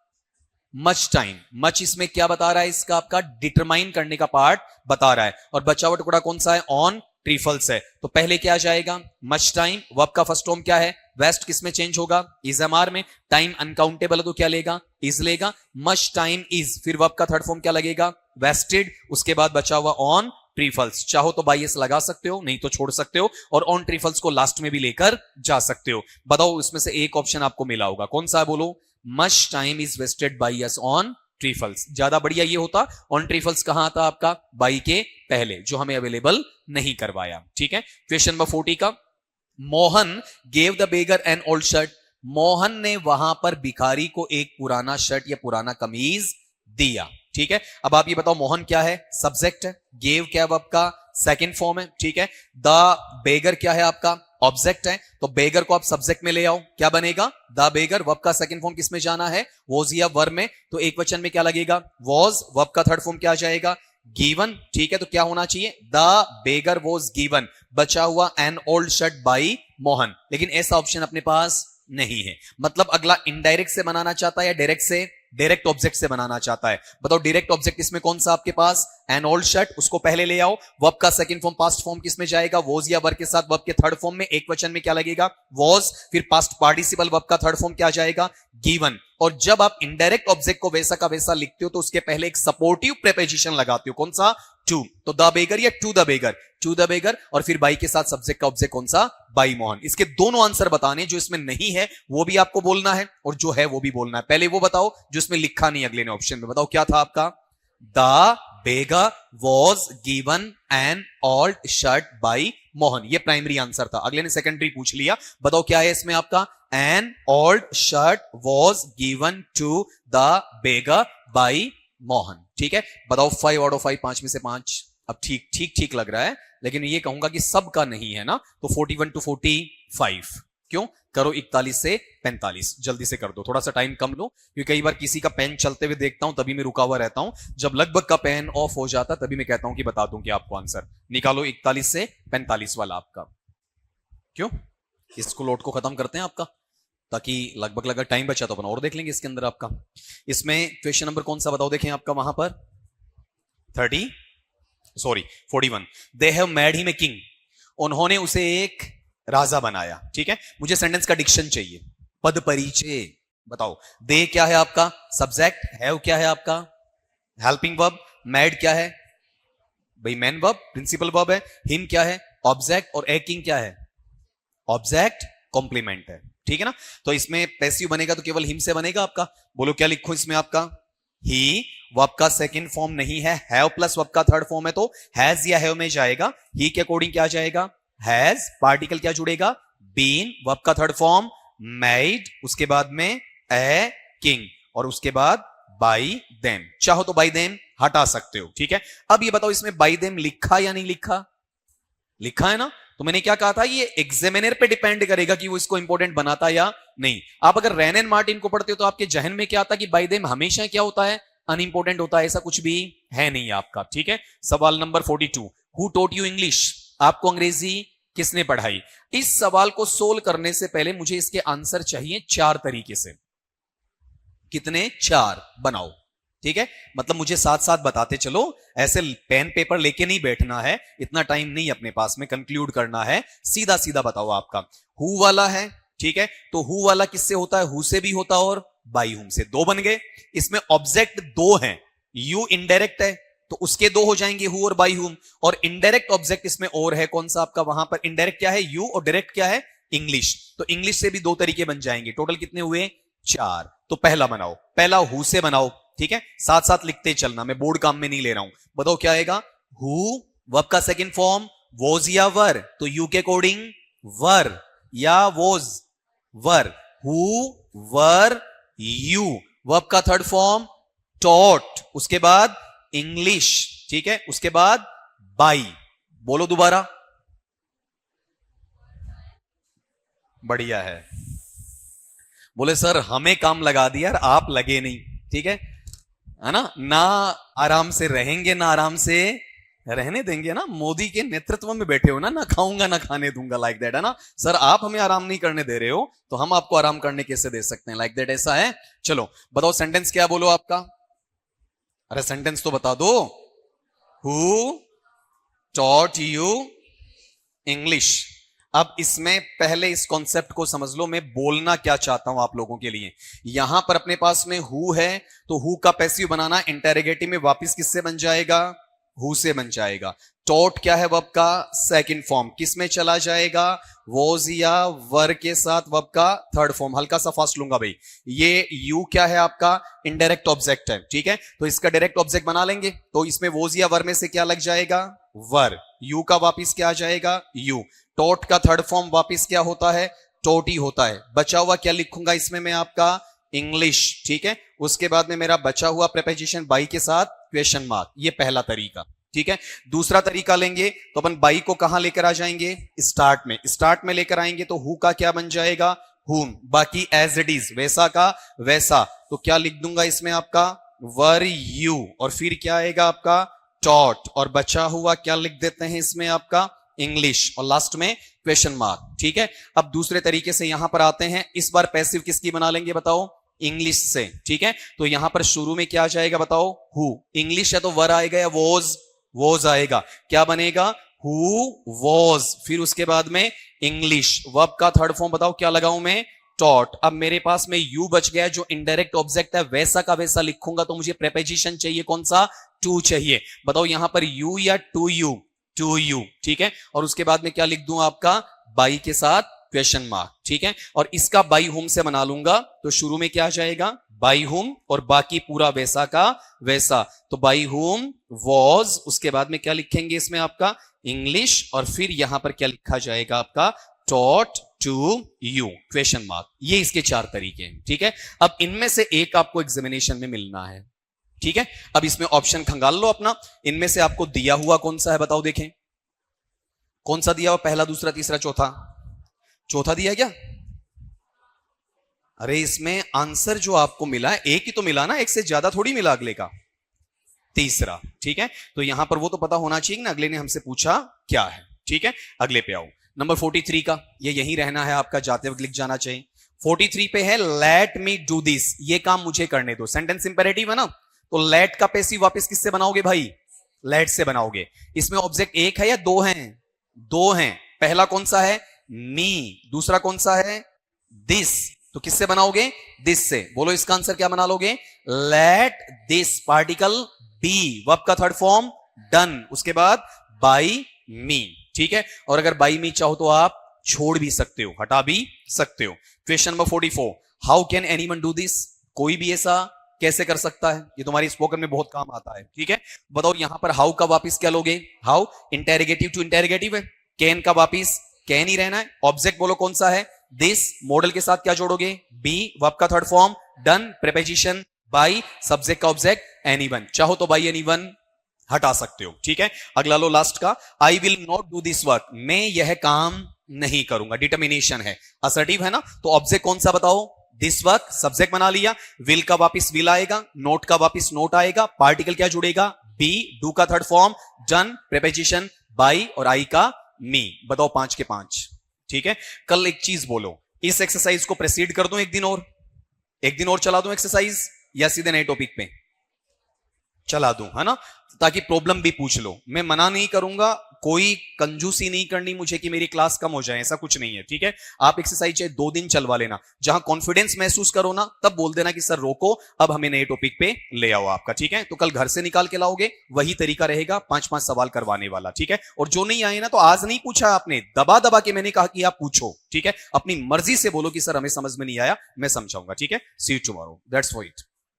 मच टाइम। मच इसमें क्या बता रहा है, इसका आपका डिटरमाइन करने का पार्ट बता रहा है। और बचा हुआ टुकड़ा कौन सा है, ऑन ट्रिफल्स है। तो पहले क्या जाएगा, मच टाइम। वर्ब का फर्स्ट फॉर्म क्या है, वेस्ट, किसमें चेंज होगा, इज एम आर में। टाइम अनकाउंटेबल है तो क्या लेगा, इज लेगा। मच टाइम इज, फिर वर्ब का थर्ड फॉर्म क्या लगेगा, वेस्टेड। उसके बाद बचा हुआ ऑन ट्रिफल्स। चाहो तो बाई एस लगा सकते हो, नहीं तो छोड़ सकते हो, और ऑन ट्रिफल्स को लास्ट में भी लेकर जा सकते हो। बताओ इसमें से एक ऑप्शन आपको मिला होगा, कौन सा है, बोलो। Much time is wasted by us on trifles. ज्यादा बढ़िया ये होता, ऑन ट्रिफल्स कहां आता आपका, बाई के पहले, जो हमें अवेलेबल नहीं करवाया, ठीक है। क्वेश्चन नंबर 40 का, Mohan gave the beggar N old shirt. Mohan ने वहां पर भिखारी को एक पुराना शर्ट या पुराना कमीज दिया, ठीक है। अब आप ये बताओ, मोहन क्या है, सब्जेक्ट है। गेव क्या है आपका, सेकंड फॉर्म है, ठीक है। द बेगर क्या है आपका, ऑब्जेक्ट है। तो बेगर को आप सब्जेक्ट में ले आओ, क्या बनेगा, द बेगर। वर्ब का सेकंड फॉर्म किसमें जाना है, वॉज या वर में। तो एक वचन में क्या लगेगा, वॉज। वर्ब का थर्ड फॉर्म क्या जाएगा, गिवन, ठीक है। तो क्या होना चाहिए, द बेगर वॉज गिवन। बचा हुआ N old shirt by Mohan, लेकिन ऐसा ऑप्शन अपने पास नहीं है। मतलब अगला इनडायरेक्ट से बनाना चाहता है या डायरेक्ट से, डायरेक्ट ऑब्जेक्ट से बनाना चाहता है। बताओ डायरेक्ट ऑब्जेक्ट इसमें कौन सा आपके पास, एन ओल्ड शर्ट, उसको पहले ले आओ। वर्ब का सेकंड फॉर्म पास्ट फॉर्म किसमें जाएगा, वॉज या वर के साथ। वर्ब के थर्ड फॉर्म में एक वचन में क्या लगेगा, वॉज। फिर पास्ट पार्टिसिपल वर्ब का थर्ड फॉर्म क्या जाएगा, गिवन। और जब आप इनडायरेक्ट ऑब्जेक्ट को वैसा का वैसा लिखते हो तो उसके पहले एक सपोर्टिव प्रीपोजिशन लगाते हो, कौन सा, टू। तो द बेगर या to the beggar, to the beggar. और फिर बाई के साथ सब्जेक्ट का ऑब्जेक्ट कौन सा, बाई मोहन। इसके दोनों आंसर बताने, जो इसमें नहीं है वो भी आपको बोलना है और जो है वो भी बोलना है। पहले वो बताओ जो इसमें लिखा नहीं अगले ने ऑप्शन में, बताओ क्या था आपका, the beggar was given an old shirt by Mohan. ये प्राइमरी आंसर था, अगले ने सेकेंडरी पूछ लिया। बताओ क्या है इसमें आपका, an old shirt was given to the beggar by Mohan, ठीक है। बताओ 5 आउट ऑफ 5, 5 में से 5। अब ठीक ठीक ठीक लग रहा है, लेकिन ये कहूंगा कि सबका नहीं है ना। तो 41 to 45, क्यों, करो 41 से 45, जल्दी से कर दो, थोड़ा सा टाइम कम लो, क्योंकि कई बार किसी का पेन चलते हुए देखता हूं तभी मैं रुका हुआ रहता हूं। जब लगभग का पेन ऑफ हो जाता तभी मैं कहता हूं कि बता दूं कि आपको आंसर निकालो। 41 से 45 वाला आपका, क्यों, इसको लोट को खत्म करते हैं आपका, ताकि लगभग टाइम बचा तो अपन और देख लेंगे इसके अंदर आपका। इसमें क्वेश्चन नंबर कौन सा बताओ, देखें आपका वहां पर 41। They have made him a king. उन्होंने उसे एक राजा बनाया, ठीक है। मुझे सेंटेंस का डिक्शन चाहिए, पद परिचय बताओ। दे क्या है आपका, सब्जेक्ट। हैव क्या है आपका, हेल्पिंग वर्ब। मेड क्या है भाई, मेन वर्ब, प्रिंसिपल वर्ब है। हिम क्या है, ऑब्जेक्ट। और ए किंग क्या है, ऑब्जेक्ट कॉम्प्लीमेंट है, ठीक है ना। तो इसमें पैसिव बनेगा तो केवल हिम से बनेगा आपका। बोलो क्या लिखो इसमें आपका, ही। वर्ब का सेकंड फॉर्म नहीं है, हैव प्लस वर्ब का थर्ड फॉर्म है तो हैज या हैव में जाएगा। ही के अकॉर्डिंग क्या जाएगा, हैज। पार्टिकल क्या जुड़ेगा, बीन। वर्ब का थर्ड फॉर्म मेड, उसके बाद में ए किंग, और उसके बाद बाई देम। चाहो तो बाई देम हटा सकते हो, ठीक है। अब ये बताओ इसमें बाई देम लिखा या नहीं लिखा, लिखा है ना। तो मैंने क्या कहा था, ये एग्जामिनर पे डिपेंड करेगा कि वो इसको इंपॉर्टेंट बनाता या नहीं। आप अगर रैन एंड मार्टिन को पढ़ते हो तो आपके जहन में क्या आता कि बाय देम हमेशा क्या होता है, अनइंपॉर्टेंट होता है। ऐसा कुछ भी है नहीं आपका, ठीक है। सवाल number 42, who taught you English. आपको अंग्रेजी किसने पढ़ाई। इस सवाल को सोल्व करने से पहले मुझे इसके आंसर चाहिए 4 तरीके से। कितने, 4 बनाओ, ठीक है। मतलब मुझे साथ साथ बताते चलो, ऐसे पेन पेपर लेके नहीं बैठना है, इतना टाइम नहीं अपने पास में, कंक्लूड करना है, सीधा सीधा बताओ आपका। हु वाला है, ठीक है। तो हु वाला किससे होता है, हु से भी होता है और बाई हुम से। 2 बन गए। इसमें ऑब्जेक्ट 2 हैं, यू इनडायरेक्ट है तो उसके 2 हो जाएंगे, हु और बाई हुम। और इनडायरेक्ट ऑब्जेक्ट इसमें और है, कौन सा आपका, वहां पर इनडायरेक्ट क्या है, यू, और डायरेक्ट क्या है, इंग्लिश। तो इंग्लिश से भी 2 तरीके बन जाएंगे। टोटल कितने हुए, 4। तो पहला बनाओ, पहला हु से बनाओ, ठीक है। साथ साथ लिखते चलना, मैं बोर्ड काम में नहीं ले रहा हूं। बताओ क्या आएगा, हु। वर्ब का सेकंड फॉर्म वॉज या वर, तो यू के अकॉर्डिंग वर या was, were. Who were you, verb का थर्ड फॉर्म टॉट, उसके बाद इंग्लिश, ठीक है, उसके बाद बाई। बोलो दोबारा, बढ़िया है। बोले सर हमें काम लगा दिया यार, आप लगे नहीं, ठीक है ना आराम से रहेंगे ना आराम से रहने देंगे ना, मोदी के नेतृत्व में बैठे हो ना खाऊंगा ना खाने दूंगा, लाइक दैट, है ना सर, आप हमें आराम नहीं करने दे रहे हो तो हम आपको आराम करने कैसे दे सकते हैं, लाइक दैट, ऐसा है। चलो बताओ सेंटेंस क्या बोलो आपका, अरे सेंटेंस तो बता दो। Who taught you English. अब इसमें पहले इस कॉन्सेप्ट को समझ लो, मैं बोलना क्या चाहता हूं आप लोगों के लिए। यहां पर अपने पास में हु है, तो हु का पैसिव बनाना इंटेरोगेटिव में वापस किससे बन जाएगा, हु से बन जाएगा। टॉट क्या है, वर्ब का सेकंड फॉर्म, किस में चला जाएगा, वॉज या वर के साथ वर्ब का थर्ड फॉर्म। हल्का सा फास्ट लूंगा भाई, ये यू क्या है आपका, इनडायरेक्ट ऑब्जेक्ट है, ठीक है, तो इसका डायरेक्ट ऑब्जेक्ट बना लेंगे, तो इसमें वॉज या वर में से क्या लग जाएगा, वर, यू का वापिस क्या आ जाएगा, यू। टॉट का थर्ड फॉर्म वापिस क्या होता है, टॉट ही होता है। बचा हुआ क्या लिखूंगा इसमें मैं आपका, इंग्लिश, ठीक है, उसके बाद में मेरा बचा हुआ प्रीपोजिशन बाई के साथ क्वेश्चन मार्क, ये पहला तरीका, ठीक है। दूसरा तरीका लेंगे तो अपन बाई को कहां लेकर आ जाएंगे, स्टार्ट में, स्टार्ट में लेकर आएंगे तो हु का क्या बन जाएगा, हुम, बाकी एज इट इज वैसा का वैसा, तो क्या लिख दूंगा इसमें आपका, वर यू, और फिर क्या आएगा आपका टॉट, और बचा हुआ क्या लिख देते हैं इसमें आपका इंग्लिश, और लास्ट में क्वेश्चन मार्क, ठीक है। अब दूसरे तरीके से यहां पर आते हैं, इस बार पैसिव किसकी बना लेंगे बताओ, इंग्लिश से, ठीक है, तो यहां पर शुरू में क्या आ जाएगा बताओ, हु, इंग्लिश है तो वर आएगा या वॉज, वॉज आएगा, क्या बनेगा, हु वॉज, फिर उसके बाद में इंग्लिश, वर्ब का थर्ड फॉर्म बताओ क्या लगाऊं मैं, टॉट। अब मेरे पास में यू बच गया जो इनडायरेक्ट ऑब्जेक्ट है, वैसा का वैसा लिखूंगा तो मुझे प्रीपोजिशन चाहिए कौन सा, टू चाहिए, बताओ यहां पर यू या टू यू, टू यू, ठीक है, और उसके बाद में क्या लिख दूं आपका, बाई के साथ क्वेश्चन मार्क, ठीक है, और इसका बाई होम से बना लूंगा तो शुरू में क्या आ जाएगा, बाई होम, और बाकी पूरा वैसा का वैसा, तो बाई होम वॉज, उसके बाद में क्या लिखेंगे इसमें आपका इंग्लिश, और फिर यहां पर क्या लिखा जाएगा आपका taught to you question mark. ये इसके चार तरीके हैं, ठीक है। अब इनमें से एक आपको एग्जामिनेशन में मिलना है, ठीक है। अब इसमें ऑप्शन खंगाल लो अपना, इनमें से आपको दिया हुआ कौन सा है बताओ, देखें कौन सा दिया हुआ, पहला दूसरा तीसरा चौथा, चौथा दिया क्या, अरे इसमें आंसर जो आपको मिला है एक ही तो मिला ना, एक से ज्यादा थोड़ी मिला अगले का, तीसरा, ठीक है, तो यहां पर वो तो पता होना चाहिए ना अगले ने हमसे पूछा क्या है, ठीक है। अगले पे आओ, नंबर 43 का, ये यही रहना है आपका, जाते वक्त लिख जाना चाहिए। 43 पे है लेट मी डू दिस, ये काम मुझे करने दो, सेंटेंस इंपेरेटिव है ना, तो लेट का पैसिव वापस किससे बनाओगे भाई, लेट से बनाओगे। इसमें ऑब्जेक्ट एक है या दो हैं, दो हैं, पहला कौन सा है, मी, दूसरा कौन सा है, दिस, तो किससे बनाओगे, दिस से। बोलो इसका आंसर क्या बना लोगे, let this particle be, verb का थर्ड फॉर्म डन, उसके बाद बाई मी, ठीक है, और अगर बाई मी चाहो तो आप छोड़ भी सकते हो, हटा भी सकते हो। Question number 44, how can anyone do this, कोई भी ऐसा कैसे कर सकता है, ये तुम्हारी स्पोकन में बहुत काम आता है, ठीक है। बताओ यहां पर हाउ का वापिस क्या लोगे, हाउ इंटेरोगेटिव टू इंटेरोगेटिव है, कैन का वापिस कैन ही रहना है, ऑब्जेक्ट बोलो कौन सा है, दिस, मॉडल के साथ क्या जोड़ोगे, बी, वर्ब का third form done, preposition by, subject का ऑब्जेक्ट एनीवन, चाहो तो बाई एनीवन हटा सकते हो, ठीक है। अगला लो लास्ट का, I will not do this work, मैं यह काम नहीं करूंगा, डिटर्मिनेशन है, असर्टिव है ना, तो ऑब्जेक्ट कौन सा बताओ, दिस वर्क, सब्जेक्ट बना लिया, विल का वापिस विल आएगा, नोट का वापिस नोट आएगा, पार्टिकल क्या जुड़ेगा, बी, डू का third form done, preposition by, और आई का मी। बताओ 5 के 5, ठीक है। कल एक चीज बोलो, इस एक्सरसाइज को प्रोसीड कर दूं एक दिन और चला दूं एक्सरसाइज, या सीधे नए टॉपिक पे चला दूं, है ना, ताकि प्रॉब्लम भी पूछ लो। मैं मना नहीं करूंगा, कोई कंजूसी नहीं करनी मुझे कि मेरी क्लास कम हो जाए, ऐसा कुछ नहीं है, ठीक है। आप एक्सरसाइज चाहे 2 दिन चलवा लेना, जहां कॉन्फिडेंस महसूस करो ना तब बोल देना कि सर रोको, अब हमें नए टॉपिक पे ले आओ आपका, ठीक है। तो कल घर से निकाल के लाओगे, वही तरीका रहेगा, 5-5 सवाल करवाने वाला, ठीक है। और जो नहीं आए ना, तो आज नहीं पूछा आपने, दबा दबा के मैंने कहा कि आप पूछो, ठीक है, अपनी मर्जी से बोलो कि सर हमें समझ में नहीं आया, मैं समझाऊंगा, ठीक है। See you tomorrow, that's for it.